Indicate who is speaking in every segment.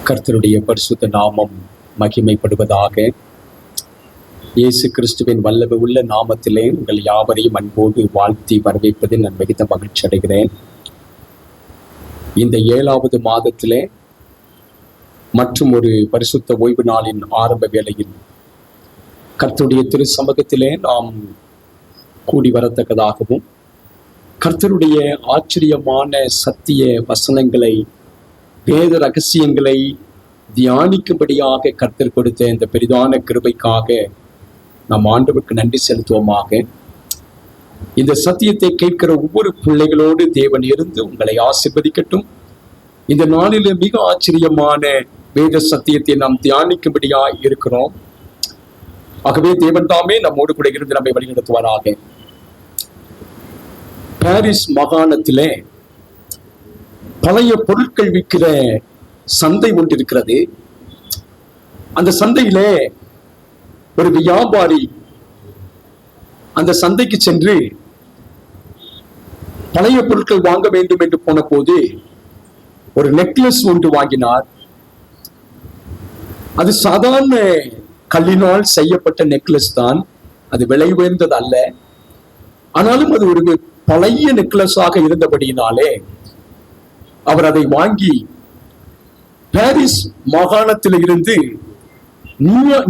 Speaker 1: கர்த்தருடைய பரிசுத்த நாமம் மகிமைப்படுவதாக. இயேசு கிறிஸ்துவின் வல்லமை உள்ள நாமத்திலே உங்கள் யாவரையும் அன்போடு வாழ்த்தி வரவேற்பதில் நான் மிகுந்த மகிழ்ச்சி அடைகிறேன். இந்த 7வது மாதத்திலே மற்றும் ஒரு பரிசுத்த ஓய்வு நாளின் ஆரம்ப வேளையில் கர்த்தருடைய திரு சமூகத்திலே நாம் கூடி வரத்தக்கதாகவும் கர்த்தருடைய ஆச்சரியமான சத்திய வசனங்களை, வேத ரகசியங்களை தியானிக்கும்படியாக கர்த்தர் கொடுத்த இந்த பெரிதான கிருபைக்காக நாம் ஆண்டவருக்கு நன்றி செலுத்துவோமாக. இந்த சத்தியத்தை கேட்கிற ஒவ்வொரு பிள்ளைகளோடு தேவன் இருந்து உங்களை ஆசீர்வதிக்கட்டும். இந்த நாளில் மிக ஆச்சரியமான வேத சத்தியத்தை நாம் தியானிக்கும்படியாக இருக்கிறோம். ஆகவே தேவன் தாமே நம்மோடு கூட இருந்து நம்மை வழிநடத்துவாராக. பாரிஸ் மாகாணத்திலே பழைய பொருட்கள் விற்கிற சந்தை ஒன்று இருக்கிறது. அந்த சந்தையிலே ஒரு வியாபாரி அந்த சந்தைக்கு சென்று பழைய பொருட்கள் வாங்க வேண்டும் என்று போன போது ஒரு நெக்லஸ் ஒன்று வாங்கினார். அது சாதாரண கல்லினால் செய்யப்பட்ட நெக்லஸ் தான், அது விலை உயர்ந்தது அல்ல. ஆனாலும் அது ஒரு பழைய நெக்லஸாக இருந்தபடியினாலே அவர் அதை வாங்கி பாரிஸ் மாகாணத்தில் இருந்து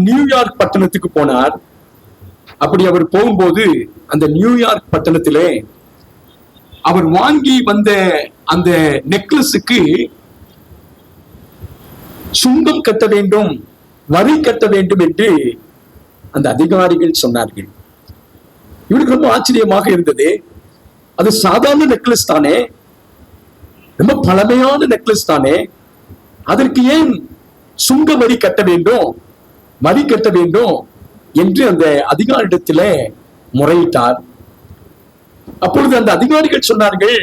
Speaker 1: நியூயார்க் பட்டணத்துக்கு போனார். அப்படி அவர் போகும்போது அந்த நியூயார்க் பட்டணத்திலே அவர் வாங்கி வந்த அந்த நெக்லஸுக்கு சுங்கம் கட்ட வேண்டும், வரி கட்ட வேண்டும் என்று அந்த அதிகாரிகள் சொன்னார்கள். இவருக்கு ரொம்ப ஆச்சரியமாக இருந்தது. அது சாதாரண நெக்லஸ் தானே, ரொம்ப பழமையான நெக்லஸ் தானே, அதற்கு ஏன் சுங்க வரி கட்ட வேண்டும், வரி கட்ட வேண்டும் என்று அந்த அதிகாரிடத்துல முறையிட்டார். அப்பொழுது அந்த அதிகாரிகள் சொன்னார்கள்,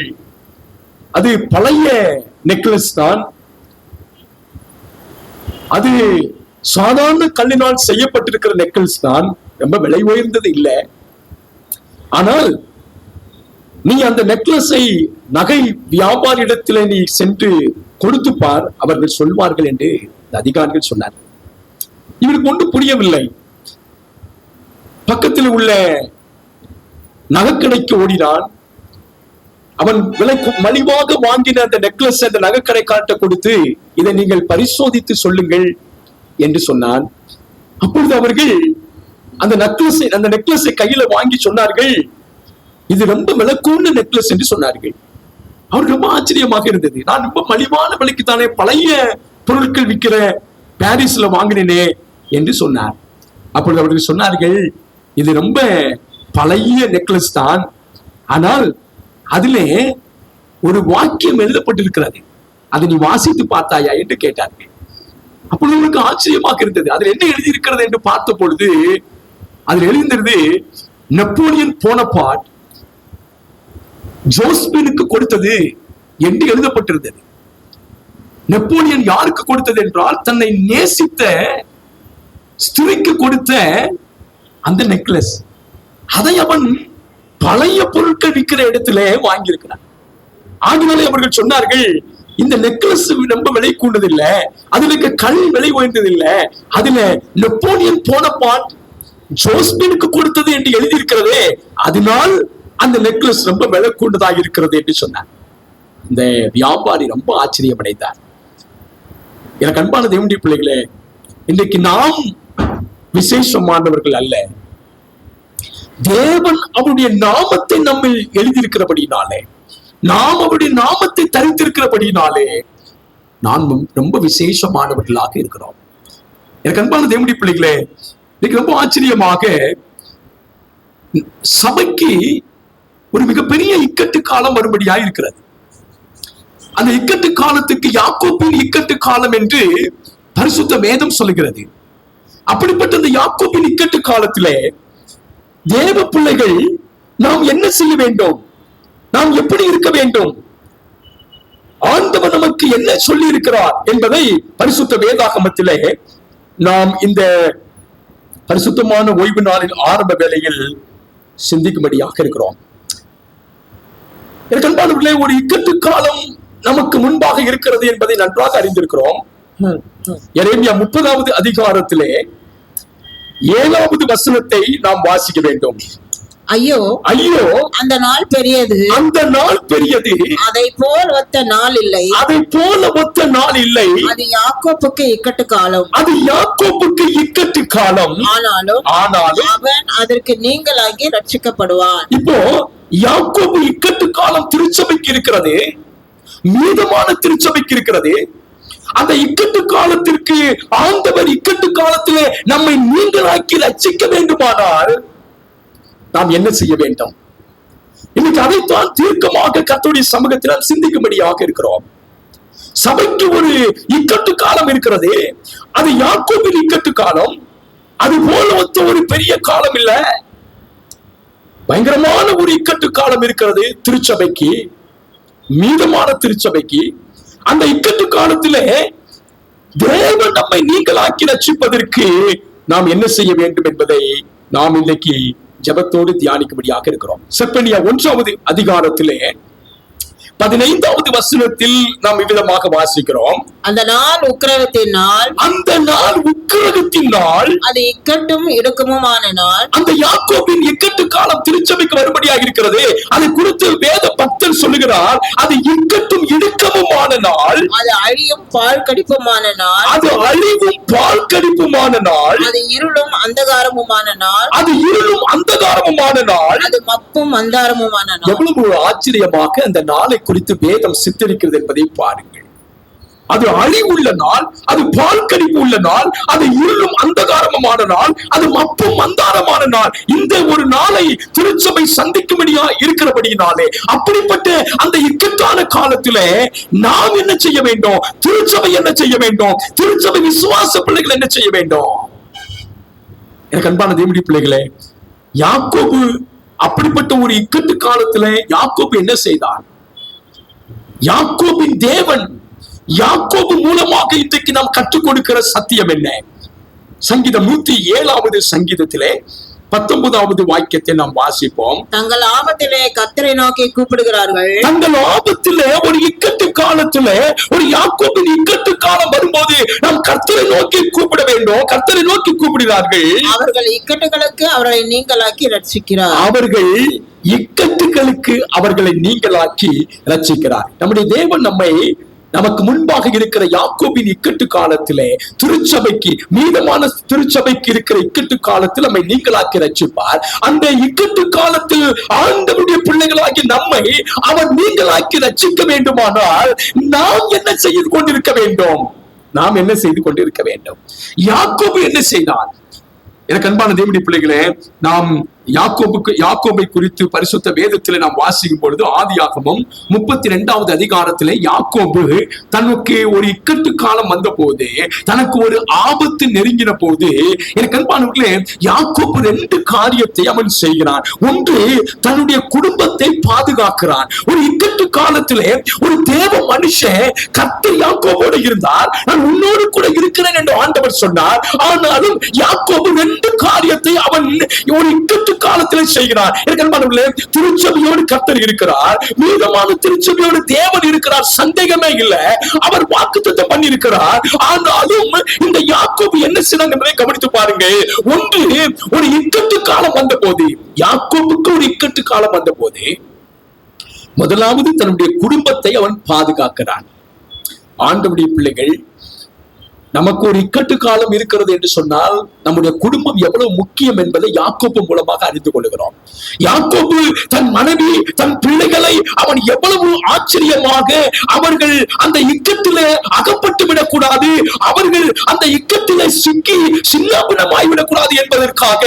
Speaker 1: அது பழைய நெக்லஸ் தான், அது சாதாரண கல்லினால் செய்யப்பட்டிருக்கிற நெக்லஸ் தான், ரொம்ப விலை உயர்ந்தது இல்லை. ஆனால் நீ அந்த நெக்லஸை நகை வியாபாரியிடத்தில் நீ சென்று கொடுத்து பார், அவர்கள் சொல்வார்கள் என்று அதிகாரிகள் சொன்னார். இவருக்கு ஒன்று புரியவில்லை. பக்கத்தில் உள்ள நகைக்கடைக்கு ஓடினான். அவன் விலை மலிவாக வாங்கின அந்த நெக்லஸ் அந்த நகைக்கடைக்காரர்கிட்ட கொடுத்து, இதை நீங்கள் பரிசோதித்து சொல்லுங்கள் என்று சொன்னான். அப்பொழுது அவர்கள் அந்த நெக்லஸை கையில வாங்கி சொன்னார்கள், இது ரொம்ப விலைக்கூர்ந்த நெக்லஸ் என்று சொன்னார்கள். அவருக்கு ரொம்ப ஆச்சரியமாக இருந்தது. நான் ரொம்ப மலிவான விலைக்கு தானே பழைய பொருட்கள் விற்கிற பாரிஸ்ல வாங்கினேனே என்று சொன்னார். அப்பொழுது அவர்கள் சொன்னார்கள், இது ரொம்ப பழைய நெக்லஸ் தான், ஆனால் அதிலே ஒரு வாக்கியம் எழுதப்பட்டிருக்கிறது, அதை நீ வாசித்து பார்த்தாயா என்று கேட்டார்கள். அப்பொழுது அவருக்கு ஆச்சரியமாக இருந்தது. அதில் என்ன எழுதியிருக்கிறது என்று பார்த்த பொழுது அதில் எழுதியிருந்தது, நெப்போலியன் போனபார்ட் ஜோஸ்பினுக்கு கொடுத்தது என்று எழுதப்பட்டிருந்தது. நெப்போலியன் யாருக்கு கொடுத்தது என்றால், தன்னை நேசித்த ஸ்திரீக்கு கொடுத்த அந்த நெக்லஸ். அதை அவன் பழைய பொருட்கள் விற்கிற இடத்துல வாங்கியிருக்கிறான். ஆகினாலே அவர்கள் சொன்னார்கள், இந்த நெக்லஸ் ரொம்ப விலை கூண்டதில்லை, அதுல இருக்க கல் விலை உயர்ந்ததில்லை, அதுல நெப்போலியன் போனபார்ட் ஜோஸ்பினுக்கு கொடுத்தது என்று எழுதியிருக்கிறதே, அதனால் அந்த நெக்லஸ் ரொம்ப விலை கூண்டதாக இருக்கிறது என்று சொன்னார். இந்த வியாபாரி ரொம்ப ஆச்சரியம் அடைந்தார். எனக்கு அன்பான தேவனுடைய பிள்ளைகளே, இன்றைக்கு நாம் விசேஷமானவர்கள் அல்ல, தேவன் அவருடைய நாமத்தை நம்ம எழுதியிருக்கிறபடினாலே, நாம் அவருடைய நாமத்தை தரித்திருக்கிறபடினாலே நாம் ரொம்ப விசேஷமானவர்களாக இருக்கிறோம். எனக்கு அன்பான தேவனுடைய பிள்ளைகளே, இன்னைக்கு ரொம்ப ஆச்சரியமாக சபைக்கு ஒரு மிகப்பெரிய இக்கட்டு காலம் வரும்படியா இருக்கிறது. அந்த இக்கட்டு காலத்துக்கு யாக்கோபின் இக்கட்டு காலம் என்று பரிசுத்த வேதம் சொல்லுகிறது. அப்படிப்பட்ட அந்த யாக்கோபின் இக்கட்டு காலத்திலே தேவ பிள்ளைகள் நாம் என்ன செய்ய வேண்டும், நாம் எப்படி இருக்க வேண்டும், ஆண்டவர் நமக்கு என்ன சொல்லி இருக்கிறார் என்பதை பரிசுத்த வேதாகமத்திலே நாம் இந்த பரிசுத்தமான ஓய்வு நாளின் ஆரம்ப வேளையில் சிந்திக்கும்படியாக இருக்கிறோம். ஒரு இக்கட்டு காலம் நமக்கு முன்பாக இருக்கிறது என்பதை நன்றாக அறிந்திருக்கிறோம். எரேமியா 30வது அதிகாரத்திலே 7வது வசனத்தை நாம் வாசிக்க வேண்டும்.
Speaker 2: ஐயோ
Speaker 1: ஐயோ,
Speaker 2: அந்த நாள் பெரியது,
Speaker 1: அந்த நாள் பெரியது,
Speaker 2: அதை போல் ஒத்த நாள் இல்லை,
Speaker 1: அதை போல ஒத்த நாள் இல்லை,
Speaker 2: அது யாக்கோப்புக்கு இக்கட்டு காலம்,
Speaker 1: அது யாக்கோப்புக்கு இக்கட்டு காலம்,
Speaker 2: ஆனாலும் அவன் அதற்கு நீங்களாகி ரட்சிக்கப்படுவான்.
Speaker 1: இப்போ யாக்கோபு இக்கட்டு காலம் திருச்சபைக்கு இருக்கிறது, மீதமான திருச்சபைக்கு இருக்கிறது. அந்த இக்கட்டு காலத்திற்கு ஆண்டவர் இக்கட்டு காலத்திலே நம்மை நீங்களாக்கி ரட்சிக்க வேண்டுமானால் நாம் என்ன செய்ய வேண்டும்? இன்னைக்கு அதைத்தான் தீர்க்கமாக கர்த்தருடைய சமூகத்தில் நாம் சிந்திக்கும்படியாக இருக்கிறோம். சபைக்கு ஒரு இக்கட்டு காலம் இருக்கிறது, அது யாக்கோபின் இக்கட்டு காலம். அது போல ஒத்த ஒரு பெரிய காலம் இல்ல, பயங்கரமான ஒரு இக்கட்டு காலம் இருக்கிறது திருச்சபைக்கு, மீதமான திருச்சபைக்கு. அந்த இக்கட்டு காலத்திலே தேவன் நம்மை நீங்களாக்கி ரட்சிப்பதற்கு நாம் என்ன செய்ய வேண்டும் என்பதை நாம் இன்னைக்கு ஜெபத்தோடு தியானிக்கும்படியாக இருக்கிறோம். செப்பனியா 1வது அதிகாரத்திலே 15வது வசனத்தில் நாம் இவ்விதமாக வாசிக்கிறோம்.
Speaker 2: அந்த நாள் உக்கிரகத்தின் நாள்,
Speaker 1: அந்த நாள் உக்கிரகத்தின் நாள்,
Speaker 2: அது இக்கட்டும் இடுக்கமுமான நாள்.
Speaker 1: அந்த யாக்கோபின் இக்கட்டு காலம் திருச்சபைக்கு வரும்படியாக இருக்கிறது. அதை குறித்து வேத பக்தர் சொல்லுகிறார், அது இக்கட்டும் இடுக்கமுமான நாள்,
Speaker 2: அது அழியும் பால் கடிப்புமான நாள்,
Speaker 1: அது அழிவும் பால் கடிப்புமான நாள்,
Speaker 2: அது இருளும் அந்தகாரமுமான நாள்,
Speaker 1: அது இருளும் அந்தகாரமுமான நாள்,
Speaker 2: அது மப்பும் அந்தாரமுமான நாள்.
Speaker 1: எவ்வளவு ஆச்சரியமாக அந்த நாளை குறித்து வேதம் சித்தரிக்கிறது என்பதை பாருங்கள். அது அழிவுள்ள நாள், அது பால் கடிப்பு உள்ள நாள், அது இருளும் அந்தகாரமான நாள், அது மப்பும் அந்தாரமான நாள். இந்த ஒரு நாளை திருச்சபை சந்திக்கும்படியா இருக்கிறபடியினாலே அப்படிப்பட்ட அந்த இக்கட்டான காலத்திலே நாம் என்ன செய்ய வேண்டும்? திருச்சபை என்ன செய்ய வேண்டும்? திருச்சபை விசுவாச பிள்ளைகள் என்ன செய்ய வேண்டும்? எனக்கு அன்பான தேவனுடைய பிள்ளைகளே, யாக்கோபு அப்படிப்பட்ட ஒரு இக்கட்டு காலத்துல யாக்கோபு என்ன செய்தார்? யாக்கோபின் தேவன் யாக்கோபு மூலமாக இன்றைக்கு நாம் கற்றுக் கொடுக்கிற சத்தியம் என்ன? சங்கீதம் 107வது சங்கீதத்திலே 19வது வாக்கியத்தை நாம் வாசிப்போம்.
Speaker 2: தங்கள் ஆபத்திலே கர்த்தரை நோக்கி கூப்பிடுகிறார்கள்.
Speaker 1: தங்கள் ஆபத்திலே ஒரு இக்கட்டு காலத்திலே, ஒரு யாக்கோபின் இக்கட்டு காலம் வரும்போது நாம் கர்த்தரை நோக்கி கூப்பிட வேண்டும். கர்த்தரை நோக்கி கூப்பிடுகிறார்கள்.
Speaker 2: அவர்கள் இக்கட்டுகளுக்கு அவர்களை நீங்களாக்கி ரட்சிக்கிறார்.
Speaker 1: அவர்கள் இக்கட்டுகளுக்கு அவர்களை நீங்களாக்கி ரட்சிக்கிறார். நம்முடைய தேவன் நம்மை நமக்கு முன்பாக இருக்கிற யாக்கோபின் இக்கட்டு காலத்திலே திருச்சபைக்கு, மீதமான திருச்சபைக்கு இருக்கிற இக்கட்டு காலத்தில் நம்மை நீங்களாக்கி ரட்சிப்பார். அந்த இக்கட்டு காலத்தில் ஆண்டவருடைய பிள்ளைகளாகி நம்மை அவர் நீங்களாக்கி ரட்சிக்க வேண்டுமானால் நாம் என்ன செய்து கொண்டிருக்க வேண்டும்? நாம் என்ன செய்து கொண்டிருக்க வேண்டும்? யாக்கோபு என்ன செய்தார்? எனக்கு அன்பான தேவனுடைய பிள்ளைகளே, நாம் யாக்கோபை குறித்து பரிசுத்த வேதத்திலே நாம் வாசிக்கும் பொழுது ஆதியாகமம் 32வது அதிகாரத்திலே யாக்கோபு தனக்கு ஒரு இக்கட்டு காலம் வந்த போது, தனக்கு ஒரு ஆபத்து நெருங்கின போது, எனக்கு அன்பானவர்களே, யாக்கோபு 2 காரியத்தை அவன் செய்கிறான். ஒன்று, தன்னுடைய குடும்பத்தை பாதுகாக்கிறான். ஒரு இக்கட்டு காலத்திலே ஒரு தேவ மனுஷன் கர்த்தர் யாக்கோபோடு இருந்தார், நான் உன்னோடு கூட இருக்கிறேன் என்று ஆண்டவர் சொன்னார். ஆனாலும் யாக்கோபு 2 காரியத்தை அவன் ஒரு இக்கட்டு காலத்திலே செய்கிறார். திருச்சபையோடு கர்த்தர் இருக்கிறார், மீதமான திருச்சபையோடு தேவன் இருக்கிறார், சந்தேகமே இல்லை. அவர் வாக்குத்தத்தம் பண்ணி இருக்கிறார். ஆனாலும் இந்த யாக்கோபு என்ன செய்தாங்க என்பதை கவனித்து பாருங்க. ஒன்று, ஒரு இக்கட்டு காலம் வந்த போது, யாக்கோபுக்கு ஒரு இக்கட்டு காலம் வந்த போது, முதலாவது தன்னுடைய குடும்பத்தை அவன் பாதுகாக்கிறான். ஆண்டவருடைய பிள்ளைகள், நமக்கு ஒரு இக்கட்டு காலம் இருக்கிறது என்று சொன்னால் நம்முடைய குடும்பம் எவ்வளவு முக்கியம் என்பதை யாக்கோபு மூலமாக அறிந்து கொள்கிறோம். யாக்கோபு தன் மனைவி, தன் பிள்ளைகளை அவன் எவ்வளவு ஆச்சரியமாக, அவர்கள் அந்த இக்கத்திலே அகப்பட்டு விடக்கூடாது, அவர்கள் அந்த இக்கத்திலே சிக்கி சின்னாபின்னமாய் விடக்கூடாது என்பதற்காக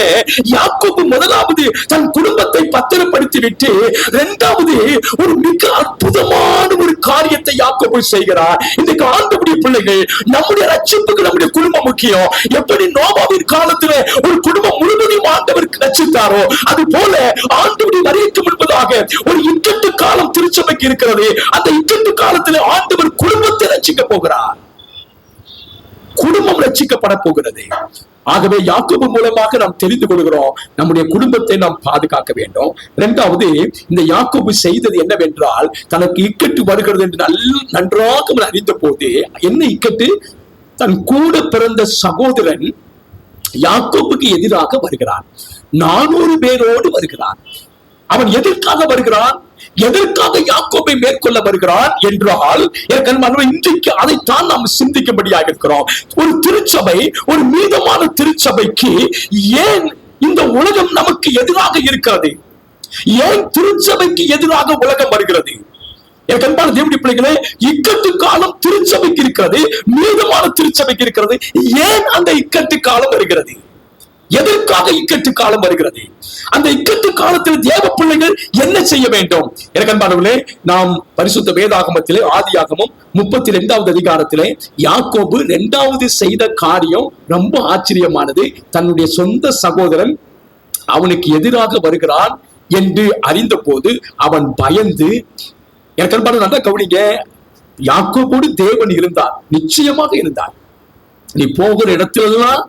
Speaker 1: யாக்கோபு முதலாவது தன் குடும்பத்தை பத்திரப்படுத்தி விட்டு, இரண்டாவது ஒரு மிக அற்புதமான ஒரு காரியத்தை யாக்கோபு செய்கிறார். இன்றைக்கு ஆண்டவருடைய பிள்ளைகள், நம்முடைய நம்முடைய குடும்பம் முக்கியம். எப்படி நோவாவின் காலத்திலே ஒரு குடும்பம் முழுவதும் ஆண்டவர் ரட்சித்தாரோ, அது போல ஆண்டவருடைய வருகைக்கு முன்பதாக ஒரு இக்கட்டு காலம் திருச்சபைக்கு இருக்கிறது. அந்த இக்கட்டு காலத்திலே ஆண்டவர் குடும்பத்தை ரட்சிக்க போகிறார். குடும்பம் ரட்சிக்கப்பட போகிறது. ஆகவே யாக்கோபு மூலமாக நாம் தெரிந்து கொள்கிறோம், நம்முடைய குடும்பத்தை நாம் பாதுகாக்க வேண்டும். இரண்டாவது, இந்த யாக்கோபு செய்தது என்னவென்றால், தனக்கு இக்கட்டு வருகிறது என்று நன்றாக அறிந்த போது, என்ன இக்கட்டு? தன் கூட பிறந்த சகோதரன் யாக்கோபுக்கு எதிராக வருகிறான். 400 பேரோடு வருகிறான். அவன் எதற்காக வருகிறான்? எதற்காக யாக்கோபை மேற்கொள்ள வருகிறான் என்றால், இன்றைக்கு அதைத்தான் நாம் சிந்திக்கும்படியாக இருக்கிறோம். ஒரு திருச்சபை, ஒரு மீதமான திருச்சபைக்கு ஏன் இந்த உலகம் நமக்கு எதிராக இருக்கிறது? ஏன் திருச்சபைக்கு எதிராக உலகம் வருகிறது? என் அன்பான தேவனுடைய பிள்ளைகளே, இக்கட்டு காலம் திருச்சபைக்கு இருக்கிறது, மீதமான திருச்சபைக்கு இருக்கிறது. ஏன் அந்த இக்கட்டு காலம் வருகிறது? எதற்காக இக்கட்டு காலம் வருகிறது? அந்த இக்கட்டு காலத்தில் தேவ பிள்ளைகள் என்ன செய்ய வேண்டும்? எனக்கு அன்பானவர்களே, நாம் பரிசுத்த வேதாகமத்திலே ஆதியாகமம் 32வது அதிகாரத்திலே யாக்கோபு 2வது செய்த காரியம் ரொம்ப ஆச்சரியமானது. தன்னுடைய சொந்த சகோதரன் அவனுக்கு எதிராக வருகிறான் என்று அறிந்த போது அவன் பயந்து, எனக்கு அன்பான நல்லா கவனிங்க, யாக்கோபோடு தேவன் இருந்தார், நிச்சயமாக இருந்தார். நீ போகிற இடத்திலெல்லாம்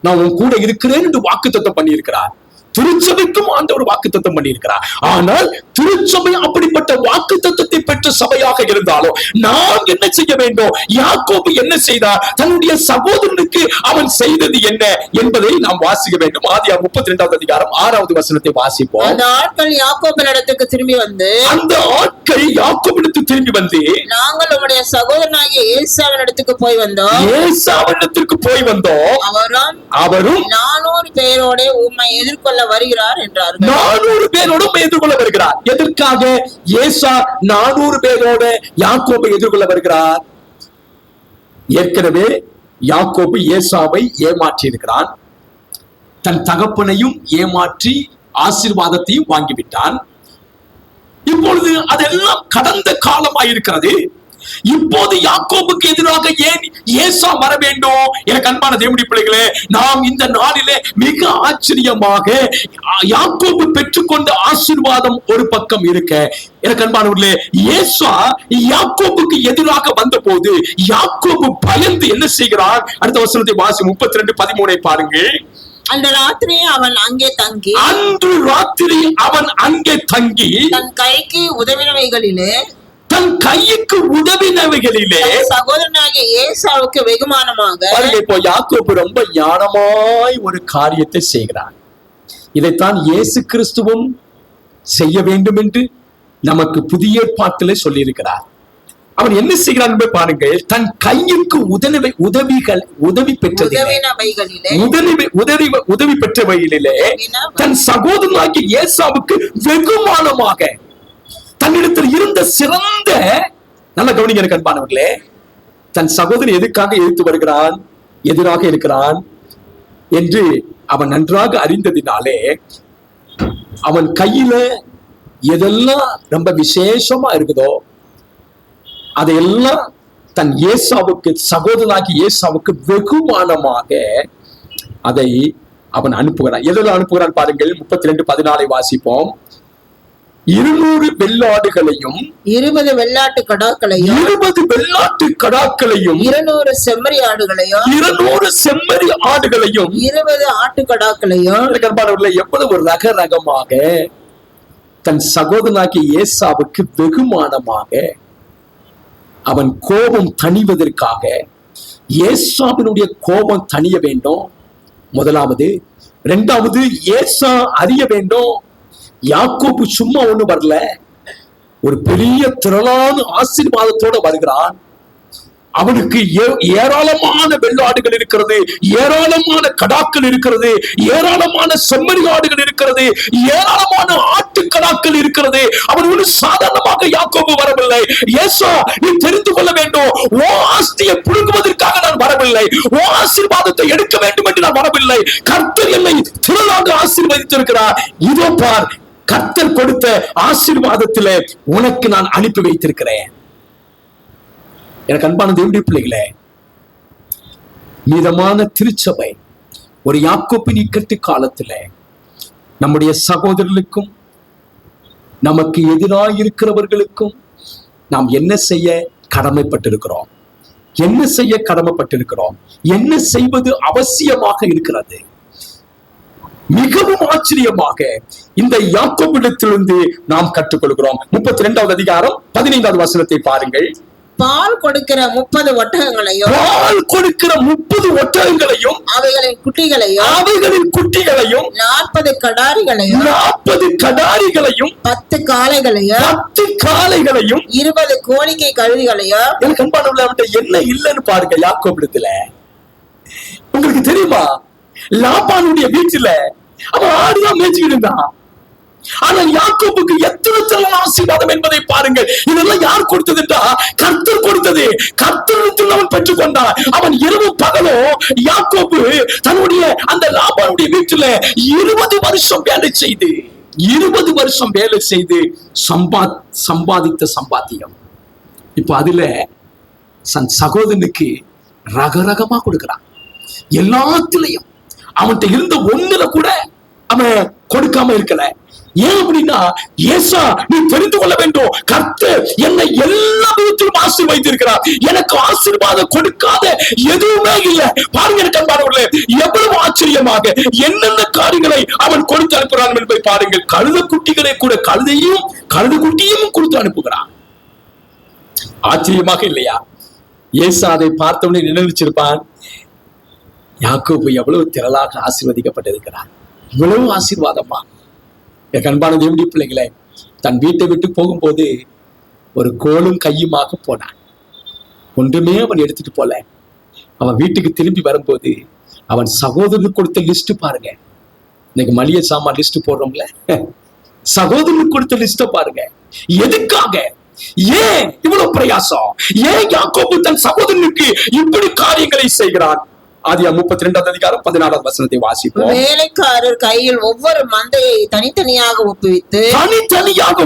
Speaker 1: நான் உன் கூட இருக்கிறேன் என்று வாக்குத்தத்தம் பண்ணி இருக்கிறார். திருச்சபைக்கும் ஆண்டவர் வாக்குத்தத்தம் பண்ணி இருக்கிறார். ஆனால் திருச்சபை அப்படிப்பட்ட வாக்குத்தத்தத்தை பெற்ற சபையாக இருந்தாலும் நாம் என்ன செய்ய வேண்டும்? யாக்கோபு என்ன செய்தார்? தன்னுடைய சகோதரனுக்கு அவன் செய்தது என்ன என்பதை நாம் வாசிக்க வேண்டும். ஆதியாகமம் 32வது அதிகாரம் 6வது வசனத்தை வாசிப்போம்.
Speaker 2: அந்த ஆட்கள் யாக்கோபினிடத்துக்கு திரும்பி வந்து, நாங்கள் உம்முடைய சகோதரனாகிய ஏசாவினிடத்துக்கு போய் வந்தோம். அவரும் 400 பேரோட உம்மை எதிர்கொள்ள வருகிறார் என்றார்கள்.
Speaker 1: 400 பேரோடு எதிர்கொள்ள வருகிறார். எதற்காக ஏசா 400 பேரோட யாக்கோபை எதிர்கொள்ள வருகிறார்? ஏற்கனவே யாக்கோபு ஏசாவை ஏமாற்றி இருக்கிறான். தன் தகப்பனையும் ஏமாற்றி ஆசீர்வாதத்தையும் வாங்கிவிட்டான். இப்பொழுது அதெல்லாம் கடந்த காலமாயிருக்கிறது. இப்போது யாக்கோபுக்கு எதிராக ஏன் ஏசா வர வேண்டும்? எனக்கு அன்பான தேவனுடைய பிள்ளைகளே, நாம் இந்த நாளிலே மிக ஆச்சரியமாக யாக்கோபு பெற்றுக்கொண்ட ஆசீர்வாதம் ஒரு பக்கம் இருக்க, எனக்கு அன்பானவர்களே, ஏசா யாக்கோபுக்கு எதிராக வந்த போது யாக்கோபு பயந்து என்ன செய்கிறார்? அடுத்த வசனத்தை வாசி, 32:13 பாருங்கள்.
Speaker 2: அன்று ராத்திரி அவன் அங்கே தங்கி தன் கைக்கு உதவினவைகளிலே சகோதரனாகிய ஏசாவுக்கு வெகுமானமாக.
Speaker 1: இப்போ யாக்கோபு ரொம்ப ஞானமாய் ஒரு காரியத்தை செய்கிறார். இதைத்தான் இயேசு கிறிஸ்துவும் செய்ய வேண்டும் என்று நமக்கு புதிய ஏற்பாட்டிலே சொல்லி இருக்கிறார். அவன் என்ன செய்கிறான் என்பதை பாருங்கள். தன் கைக்கு உதவி பெற்றவைகளிலே தன் சகோதரனாகிய ஏசாவுக்கு வெகுமானமாக தன்னிடத்தில் இருந்த சிறந்த, நல்ல கவனிங்க எனக்கு அன்பானவர்களே, தன் சகோதரன் எதுக்காக எதிராக இருக்கிறான் என்று அவன் நன்றாக அறிந்ததினாலே அவன் கையில எதெல்லாம் ரொம்ப விசேஷமா இருக்குதோ அதையெல்லாம் தன் ஏசாவுக்கு, சகோதரனாகி ஏசாவுக்கு வெகுமானமாக அதை அவன் அனுப்புகிறான். எதெல்லாம் அனுப்புகிறான் பாருங்கள். 32:14 வாசிப்போம். 200 வெள்ளாடுகளையும்
Speaker 2: 20 வெள்ளாட்டு கடாக்களையும் 200 செம்மறி ஆடுகளையும் 20 ஆட்டுக்கடாக்களையும்.
Speaker 1: எவ்வளவு ரகரகமாக தன் சகோதரனாகிய ஏசாவுக்கு வெகுமானமாக அவன் கோபம் தணிவதற்காக, ஏசாவினுடைய கோபம் தணிய வேண்டும் முதலாவது. 2வது, ஏசா அறிய வேண்டும், யாக்கோபு சும்மா ஒண்ணு வரல, ஒரு பெரிய திரளான ஆசீர்வாதத்தோட வருகிறான். அவனுக்கு ஏராளமான வெள்ளாடுகள் இருக்கிறது, ஏராளமான கடாக்கள் இருக்கிறது, ஏராளமான செம்மறி ஆடுகள் இருக்கிறது, ஏராளமான ஆட்டுக்கடாக்கள் இருக்கிறது. அவன் ஒரு சாதாரணமாக யாக்கோபு வரவில்லை. ஏசா, நீ தெரிந்து கொள்ள வேண்டும், ஓ ஆஸ்தியை புடுங்குவதற்காக நான் வரவில்லை, ஓ ஆசீர்வாதத்தை எடுக்க வேண்டும் என்று நான் வரவில்லை. கர்த்தர் என்னை திரளாக ஆசீர்வதித்திருக்கிறார். இதோ பார், கர்த்தர் கொடுத்த ஆசீர்வாதத்திலே உனக்கு நான் அனுப்பி வைத்திருக்கிறேன். எனக்கு அன்பான தேவனுடைய பிள்ளைகளே, மீதமான திருச்சபை ஒரு யாக்கோபின் இக்கட்டு காலத்துல நம்முடைய சகோதரர்களுக்கும் நமக்கு எதிராக இருக்கிறவர்களுக்கும் நாம் என்ன செய்ய கடமைப்பட்டிருக்கிறோம்? என்ன செய்வது அவசியமாக இருக்கிறது? மிகவும் ஆச்சரியமாக இந்த யாக்கோபிடத்திலிருந்து நாம் கற்றுக்கொள்கிறோம். 32வது அதிகாரம் 15வது வசனத்தை பாருங்கள்.
Speaker 2: பால் கொடுக்கிற 30 ஒட்டகங்களையும்
Speaker 1: பால் கொடுக்கிற 30 ஒட்டகங்களையும்
Speaker 2: அவைகளின் குட்டிகளையும் 40 கடாரிகளையும் 10 காளைகளையும் 20 கோழிக்கை கழுதைகளையும்.
Speaker 1: எனக்கு அன்பானவர்களே, அவன்கிட்ட என்ன இல்லைன்னு பாருங்க யாக்கோபிடத்துல. உங்களுக்கு தெரியுமா, லாபானுடைய வீட்டுல அவன் ஆடுதான் மேய்ச்சிக்கிட்டு இருந்தான். ஆனால் யாக்கோபுக்கு எத்தனை ஆசீர்வாதம் என்பதை பாருங்கள். இதெல்லாம் யார் கொடுத்ததுன்றா கர்த்தர் கொடுத்தது. கர்த்தரிடத்தில் அவன் பெற்றுக் கொண்டான். அவன் இரவு பகலோ யாக்கோபு தன்னுடைய அந்த லாபானுடைய வீட்டுல 20 வருஷம் வேலை செய்து சம்பாதித்த சம்பாத்தியம் இப்ப அதுல சகோதரனுக்கு ரகரகமா கொடுக்கிறான். எல்லாத்திலையும் அவன்கிட்ட இருந்த ஒண்ணுல கூட அவன் கொடுக்காம இருக்கல. ஏன் அப்படின்னா, ஏசா நீ தெரிந்து கொள்ள வேண்டும், கர்த்தர் என்னை எல்லா விதத்திலும் ஆசீர்வதித்திருக்கிறார். எனக்கு ஆசீர்வாதம் கொடுக்காத எதுவுமே இல்லை. பாருங்க எனக்கு அன்பானவர்களே, எவ்வளவு ஆச்சரியமாக என்னென்ன காரியங்களை அவன் கொடுத்து அனுப்புகிறான் என்பதை பாருங்கள். கழுத குட்டிகளை கூட கழுது குட்டியும் கொடுத்து அனுப்புகிறான். ஆச்சரியமாக இல்லையா? ஏசா அதை பார்த்தவனே நினைச்சிருப்பான், யாக்கோபு எவ்வளவு திரளாக ஆசீர்வதிக்கப்பட்டிருக்கிறார், இவ்வளவு ஆசீர்வாதமா. என் அன்பான தேவனுடைய பிள்ளைகளை, தன் வீட்டை விட்டு போகும்போது ஒரு கோலும் கையுமாக போனான். ஒன்றுமே அவன் எடுத்துட்டு போல. அவன் வீட்டுக்கு திரும்பி வரும்போது அவன் சகோதரனுக்கு கொடுத்த லிஸ்ட் பாருங்க. இன்னைக்கு மளிகை சாமான் லிஸ்ட் போடுறோம்ல, சகோதரனுக்கு கொடுத்த லிஸ்ட பாருங்க. எதுக்காக, ஏன் இவ்வளவு பிரயாசம்? ஏன் யாக்கோபு தன் சகோதரனுக்கு இப்படி காரியங்களை செய்கிறான்? ஆதியாகமம் 32 அதிகாரம் 14 வசனத்தை வாசிப்போம்.
Speaker 2: வேலைக்காரர் கையில் ஒவ்வொரு மந்தையை தனித்தனியாக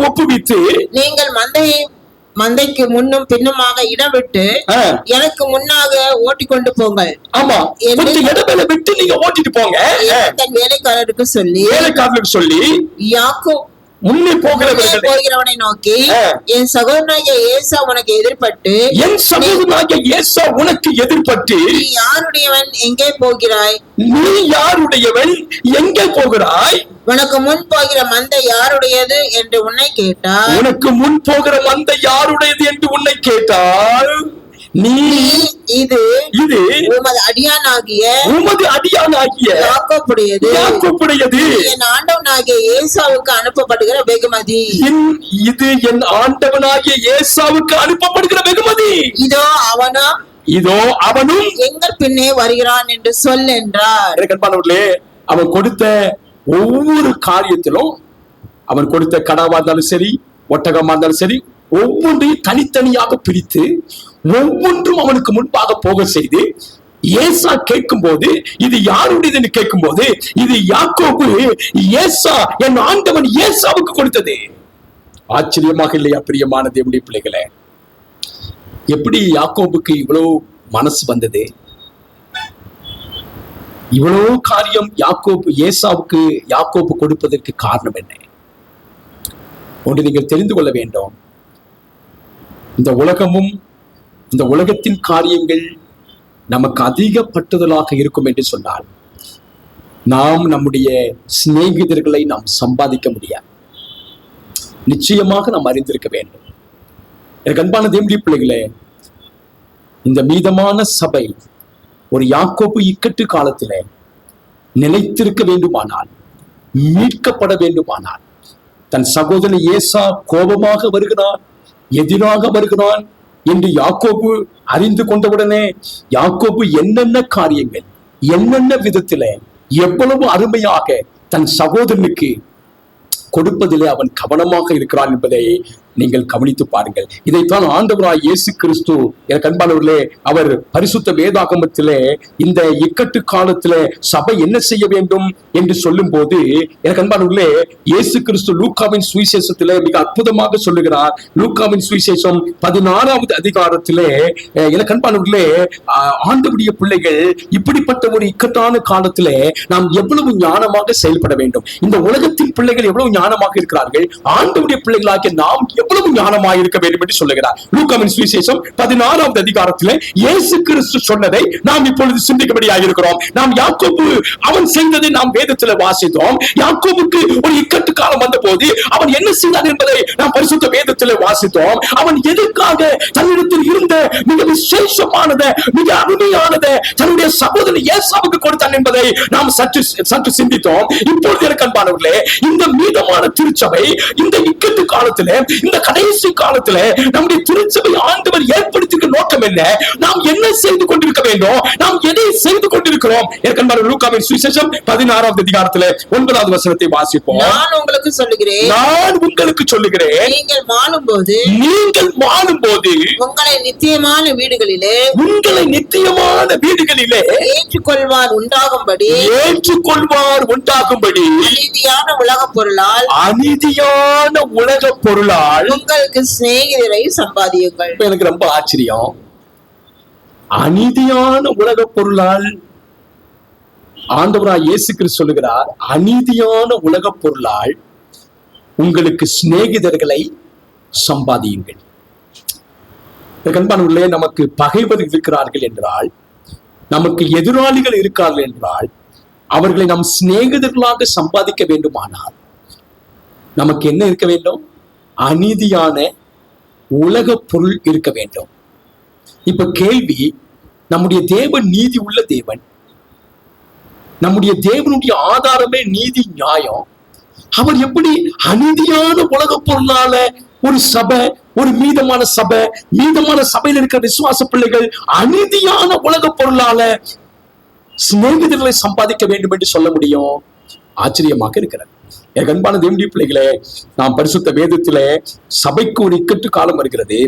Speaker 2: ஒப்புவித்து நீங்கள் மந்தைக்கு முன்னும் பின்னுமாக இடம் விட்டு எனக்கு முன்னாக ஓட்டிக்கொண்டு போங்கள்.
Speaker 1: ஆமா, இடத்துல விட்டு நீங்க ஓட்டிட்டு போங்க.
Speaker 2: தன் வேலைக்காரருக்கு சொல்லி யாக்கோபு
Speaker 1: முன்னே போகிறவனை
Speaker 2: நோக்கி, என் சகோதரனாகிய ஏசா உனக்கு எதிர்பட்டு நீ யாருடையவன் எங்கே போகிறாய்? உனக்கு முன் போகிற மந்தை யாருடையது என்று உன்னை கேட்டால் நீ இது உமது அடியானாகிய யாக்கோபுடையது, என் ஆண்டவனாகிய ஏசாவுக்கு அனுப்பப்படுகிற வெகுமதி.
Speaker 1: இது என் ஆண்டவனாகிய ஏசாவுக்கு அனுப்பப்படுகிற வெகுமதி. இதோ அவனும்
Speaker 2: எங்கள் பின்னே வருகிறான் என்று சொல் என்றார்.
Speaker 1: அவன் கொடுத்த ஒவ்வொரு காரியத்திலும், அவன் கொடுத்த கடாவா இருந்தாலும் சரி, ஒட்டகமா இருந்தாலும் சரி, ஒவ்வொன்றையும் தனித்தனியாக பிரித்து ஒவ்வொன்றும் அவனுக்கு முன்பாக போக செய்து, ஏசா கேட்கும் போது இது யாருடையது கேட்கும் போது இது யாக்கோபு ஏசா என் ஆண்டவன் ஏசாவுக்கு கொடுத்தது. ஆச்சரியமாக இல்லையா பிரியமான தேவனுடைய பிள்ளைகளே? எப்படி யாக்கோபுக்கு இவ்வளவு மனசு வந்தது? இவ்வளவு காரியம் யாக்கோபு கொடுப்பதற்கு காரணம் என்ன? ஒன்று நீங்கள் தெரிந்து கொள்ள வேண்டும். இந்த உலகமும் இந்த உலகத்தின் காரியங்கள் நமக்கு அதிக பட்டுதலாக இருக்கும் என்று சொன்னால், நாம் நம்முடைய சிநேகிதர்களை நாம் சம்பாதிக்க முடியாது. நிச்சயமாக நாம் அறிந்திருக்க வேண்டும். எனக்கு அன்பான தேவனுடைய பிள்ளைகளே, இந்த மீதமான சபை ஒரு யாக்கோபு இக்கட்டு காலத்தில் நிலைத்திருக்க வேண்டுமானால், மீட்கப்பட வேண்டுமானால், தன் சகோதரன் ஏசா கோபமாக வருகிறான், எதிராக வருகிறான் என்று யாக்கோபு அறிந்து கொண்டவுடனே, யாக்கோபு என்னென்ன காரியங்கள், என்னென்ன விதத்தில, எவ்வளவு அருமையாக தன் சகோதரனுக்கு கொடுப்பதிலே அவன் கவனமாக இருக்கிறான் என்பதை நீங்கள் கவனித்து பாருங்கள். இதைத்தான் ஆண்டவராய் இயேசு கிறிஸ்து, எனக்கு அன்பானவர்களே, அவர் பரிசுத்த வேதாகமத்திலே இந்த இக்கட்டு காலத்திலே சபை என்ன செய்ய வேண்டும் என்று சொல்லும் போது, எனக்கு அன்பானவர்களே, இயேசு கிறிஸ்து லூக்காவின் சுவிசேஷத்திலே மிக அற்புதமாக சொல்லுகிறார். லூக்காவின் சுவிசேஷம் 16வது அதிகாரத்திலே, எனக்கு அன்பானவர்களே, ஆண்டவருடைய பிள்ளைகள் இப்படிப்பட்ட ஒரு இக்கட்டான காலத்திலே நாம் எவ்வளவு ஞானமாக செயல்பட வேண்டும். இந்த உலகத்தின் பிள்ளைகள் எவ்வளவு ஞானமாக இருக்கிறார்கள், ஆண்டவருடைய பிள்ளைகளாகிய நாம் எவ்வளவு ஞானமாய் இருக்க வேண்டும் என்று சொல்லுகிறார். லூக்காவின் சுவிசேஷம் 16வது அதிகாரத்திலே இயேசு கிறிஸ்து சொன்னதை நாம் இப்பொழுது சிந்திக்கும்படியாக இருக்கிறோம். நாம் யாக்கோபு அவன் செய்ததை நாம் வேதத்தில் வாசித்தோம். யாக்கோபுக்கு ஒரு இக்கட்டு காலம் வந்த போது அவன் என்ன செய்தான் என்பதை நாம் பரிசுத்த வேதத்தில் வாசித்தோம். அவன் எதற்காக தன்னிடத்தில் இருந்த மிக விசேஷமானத, மிக அருமையானதை தன்னுடைய சகோதரன் ஏசாவுக்கு கொடுத்தான் என்பதை நாம் சற்று சிந்தித்தோம். இப்பொழுது எனக்கு அன்பானவர்களே, இந்த மீதமான திருச்சபை இந்த இக்கட்டு காலத்திலே, இந்த கடைசி காலத்திலே நம்முடைய திருச்சபை ஆண்டவர் ஏற்படுத்திய நோக்கம் என்ன? நாம் என்ன செய்து கொண்டிருக்க வேண்டும்? நாம் எதை செய்து கொண்டிருக்கிறோம்? எனக்கு அன்பான லூக்காவின் சுவிசேஷம் 16வது அதிகாரத்திலே 9வது வசனத்தை வாசிப்போம்.
Speaker 2: நான் உங்களுக்கு சொல்லுகிறேன்,
Speaker 1: நீங்கள் வாழும்போது
Speaker 2: உங்களை நித்தியமான வீடுகளிலே ஏற்றுக்கொள்வார் உண்டாகும்படி
Speaker 1: அநீதியான உலக பொருளால்
Speaker 2: உங்களுக்கு சிநேகிதரை சம்பாதியுங்கள்.
Speaker 1: எனக்கு ரொம்ப ஆச்சரியம். அநீதியான உலக பொருளால் ஆண்டவராய் இயேசு கிறிஸ்து சொல்லுகிறார், அநீதியான உலக பொருளால் உங்களுக்கு சிநேகிதர்களை சம்பாதியுங்கள். கண்பானவர்களே, நமக்கு பகைவர் இருக்கிறார்கள் என்றால், நமக்கு எதிராளிகள் இருக்கிறார்கள் என்றால், அவர்களை நாம் சிநேகிதர்களாக சம்பாதிக்க வேண்டுமானால் நமக்கு என்ன இருக்க வேண்டும்? அநீதியான உலக பொருள் இருக்க வேண்டும். இப்ப கேள்வி, நம்முடைய தேவன் நீதி உள்ள தேவன், நம்முடைய தேவனுடைய ஆதாரமே நீதி நியாயம். அவர் எப்படி அநீதியான உலக பொருளால ஒரு சபை, ஒரு மீதமான சபையில் இருக்கிற விசுவாச பிள்ளைகள் அநீதியான உலக பொருளால சிநேகிதர்களை சம்பாதிக்க வேண்டும் என்று சொல்ல முடியும்? ஆச்சரியமாக இருக்கிறது. என் அன்பான தேவனுடைய பிள்ளைகளே, நாம் பரிசுத்த வேதத்திலே சபைக்கு ஒரு இக்கட்டு காலம் வருகிறது.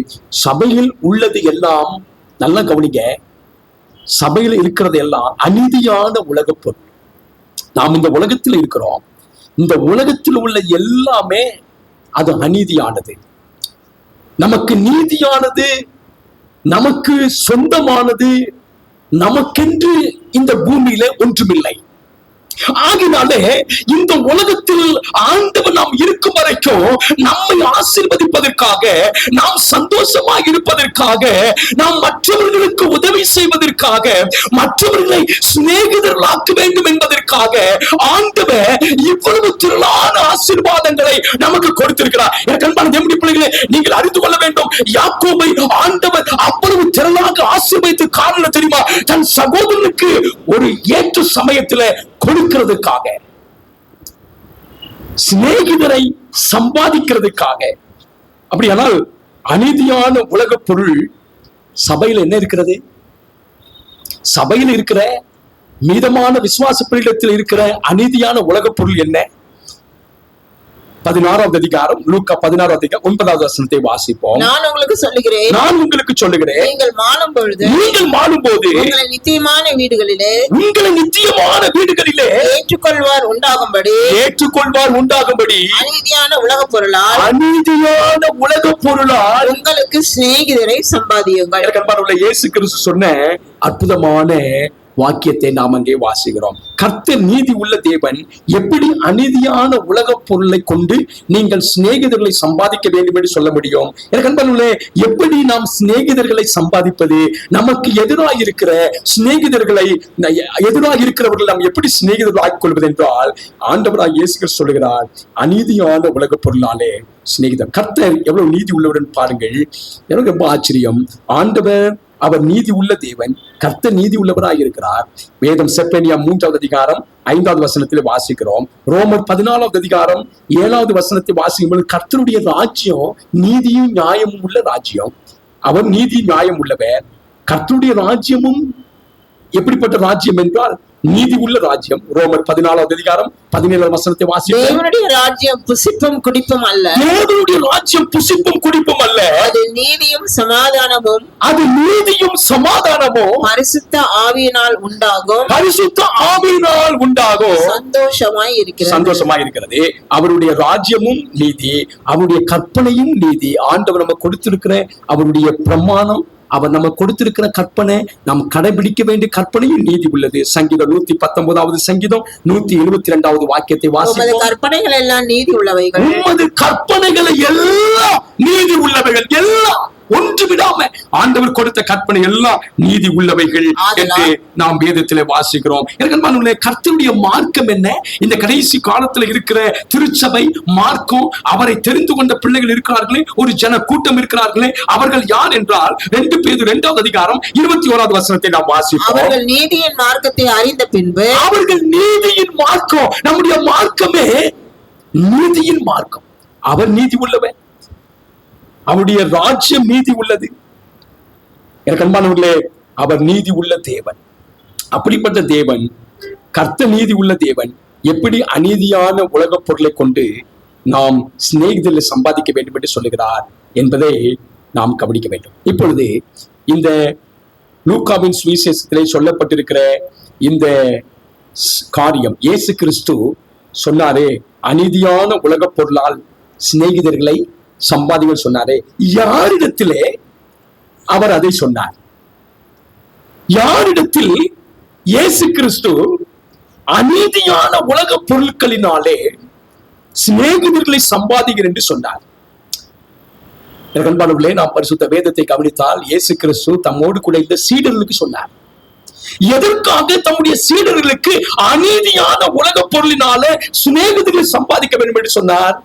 Speaker 1: சபையில் உள்ளது எல்லாம், நல்லா கவனிங்க, சபையில் இருக்கிறது எல்லாம் அநீதியான உலக பொருள். நாம் இந்த உலகத்தில் இருக்கிறோம். இந்த உலகத்தில் உள்ள எல்லாமே அது அநீதியானது. நமக்கு நீதியானது, நமக்கு சொந்தமானது, நமக்கென்று இந்த பூமியில ஒன்றுமில்லை. ஆகினாலே இந்த உலகத்தில் ஆண்டவர் நாம் இருக்கும் வரைக்கும் நம்மை ஆசீர்வதிப்பதற்காக, நாம் சந்தோஷமாக இருப்பதற்காக, நாம் மற்றவர்களுக்கு உதவி செய்வதற்காக, மற்றவர்களை சிநேகிதர்களாக்க வேண்டும் என்பதற்காக ஆண்டவர் இவ்வளவு திரளான ஆசீர்வாதங்களை நமக்கு கொடுத்திருக்கிறார். எனக்கு அன்பான தேவனுடைய பிள்ளைகளே, நீங்கள் அறிந்து கொள்ள வேண்டும், யாக்கோபை ஆண்டவர் அவ்வளவு திரளாக ஆசீர்வதித்து காரணம் தெரியுமா? தன் சகோதரனுக்கு ஒரு ஏற்ற சமயத்தில் கொடுக்கிறதுக்காக, சிநேகிதரை சம்பாதிக்கிறதுக்காக. அப்படியானால் அநீதியான உலக பொருள் சபையில் என்ன இருக்கிறது? சபையில் இருக்கிற மீதமான விசுவாச பிள்ளையிடத்தில் இருக்கிற அநீதியான உலக பொருள் என்ன? 16வது அதிகாரம், லூக்கா 16வது அதிகாரம் 9வது வசனத்தை வாசிப்போம்.
Speaker 2: நான் உங்களுக்கு சொல்லுகிறேன், நீங்கள் மாளும்போது உங்களை நித்தியமான வீடுகளிலே ஏற்றுக்கொள்வார் உண்டாகும்படி அநீதியான உலக பொருளால் உங்களுக்கு சிநேகிதரை சம்பாதியுங்கள்.
Speaker 1: இயேசு கிறிஸ்து சொன்ன அற்புதமான வாக்கியத்தை நாம் அங்கே வாசிக்கிறோம். கர்த்தர் நீதி உள்ள தேவன் எப்படி அநீதியான உலக பொருளை கொண்டு நீங்கள் சிநேகிதர்களை சம்பாதிக்க வேண்டும் என்று சொல்ல முடியும்? எனக்கு அன்புள்ளே, எப்படி நாம் சிநேகிதர்களை சம்பாதிப்பது? நமக்கு எதிராக இருக்கிற சிநேகிதர்களை, எதிராக இருக்கிறவர்கள் நாம் எப்படி சிநேகிதர்கள் ஆக்கிக் கொள்வது என்றால், ஆண்டவராக இயேசு கிறிஸ்து சொல்லுகிறார், அநீதியான உலக பொருளாலே சிநேகிதர். கர்த்தர் எவ்வளவு நீதி உள்ளவருடன் பாருங்கள். எனக்கு ரொம்ப ஆச்சரியம். ஆண்டவர் அவர் நீதி உள்ள தேவன், கர்த்தர் நீதி உள்ளவராக இருக்கிறார். வேதம் செப்பனியா 3வது அதிகாரம் 5வது வசனத்தில் வாசிக்கிறோம். ரோமர் 14வது அதிகாரம் 7வது வசனத்தை வாசிக்கும். கர்த்தருடைய ராஜ்யம் நீதியும் நியாயமும் உள்ள ராஜ்யம். அவர் நீதி நியாயம் உள்ளவர். கர்த்தருடைய ராஜ்யமும் எப்படிப்பட்ட ராஜ்யம் என்றால் நீதி உள்ள ராஜ்யம். ரோமர் 14வது அதிகாரம் 17வது வசனத்தை வாசிக்கிறோம்.
Speaker 2: தேவனுடைய ராஜ்யம் புசிப்பும் குடிப்பும் அல்ல.
Speaker 1: தேவனுடைய ராஜ்யம் புசிப்பும் குடிப்பும் அல்ல.
Speaker 2: அது நீதியும் சமாதானமும், பரிசுத்த ஆவியினால் உண்டாகும்
Speaker 1: சந்தோஷமாய் இருக்கிறது. அவருடைய ராஜ்யமும் நீதி, அவருடைய கற்பனையும் நீதி. ஆண்டவர் நம்ம கொடுத்திருக்கிற அவருடைய பிரமாணம், அவர் நம்ம கொடுத்திருக்கிற கற்பனை நாம் கடைபிடிக்க வேண்டிய கற்பனையும் நீதி உள்ளது. சங்கீதம் 119வது சங்கீதம் 172வது வாக்கியத்தை வாசிப்போம்.
Speaker 2: கற்பனைகள் எல்லாம் நீதி உள்ளவைகள்,
Speaker 1: உமது கற்பனைகளை எல்லாம் நீதி உள்ளவைகள், எல்லாம் ஒன்று விடாம ஆண்டவர் கொடுத்த கற்பனை எல்லாம் நீதி உள்ளவைகள் என்று நாம் வேதத்திலே வாசிக்கிறோம். கர்த்தருடைய மார்க்கம் என்ன? இந்த கடைசி காலத்துல இருக்கிற திருச்சபை மார்க்கம், அவரை தெரிந்து கொண்ட பிள்ளைகள் இருக்கிறார்களே, ஒரு ஜன கூட்டம் இருக்கிறார்களே, அவர்கள் யார் என்றால் 2 பேதுரு 2வது அதிகாரம் 21வது வசனத்தை நாம் வாசிப்போம்.
Speaker 2: அவர்கள் நீதியின் மார்க்கத்தை அறிந்த பின்பு,
Speaker 1: அவர்கள் நீதியின் மார்க்கம், நம்முடைய மார்க்கமே நீதியின் மார்க்கம். அவர் நீதி உள்ளவன், அவருடைய ராஜ்யம் நீதி உள்ளது. எனக்கு அன்பானவர்களே, அவர் நீதி உள்ள தேவன். அப்படிப்பட்ட தேவன், கர்த்தர் நீதி உள்ள தேவன், எப்படி அநீதியான உலக பொருளை கொண்டு நாம் சிநேகிதர்களை சம்பாதிக்க வேண்டும் என்று சொல்லுகிறார் என்பதை நாம் கவனிக்க வேண்டும். இப்பொழுது இந்த லூக்காவின் சுவிசேஷத்திலே சொல்லப்பட்டிருக்கிற இந்த காரியம், இயேசு கிறிஸ்து சொன்னாரே, அநீதியான உலக பொருளால் சிநேகிதர்களை சம்பாதிகள் சொன்னாரே, யாரிடத்திலே அவர் அதை சொன்னார்? யாரிடத்தில் இயேசு கிறிஸ்து அநீதியான உலக பொருட்களினாலே சிநேகிதர்களை சம்பாதிகள் என்று சொன்னார்? அன்பானவர்களே, நாம் பரிசுத்த வேதத்தை கவனித்தால் இயேசு கிறிஸ்து தம்மோடு கூட இந்த சீடர்களுக்கு சொன்னார். எதற்காக தம்முடைய சீடர்களுக்கு அநீதியான உலக பொருளினால சிநேகிதர்களை சம்பாதிக்க வேண்டும் என்று சொன்னார்?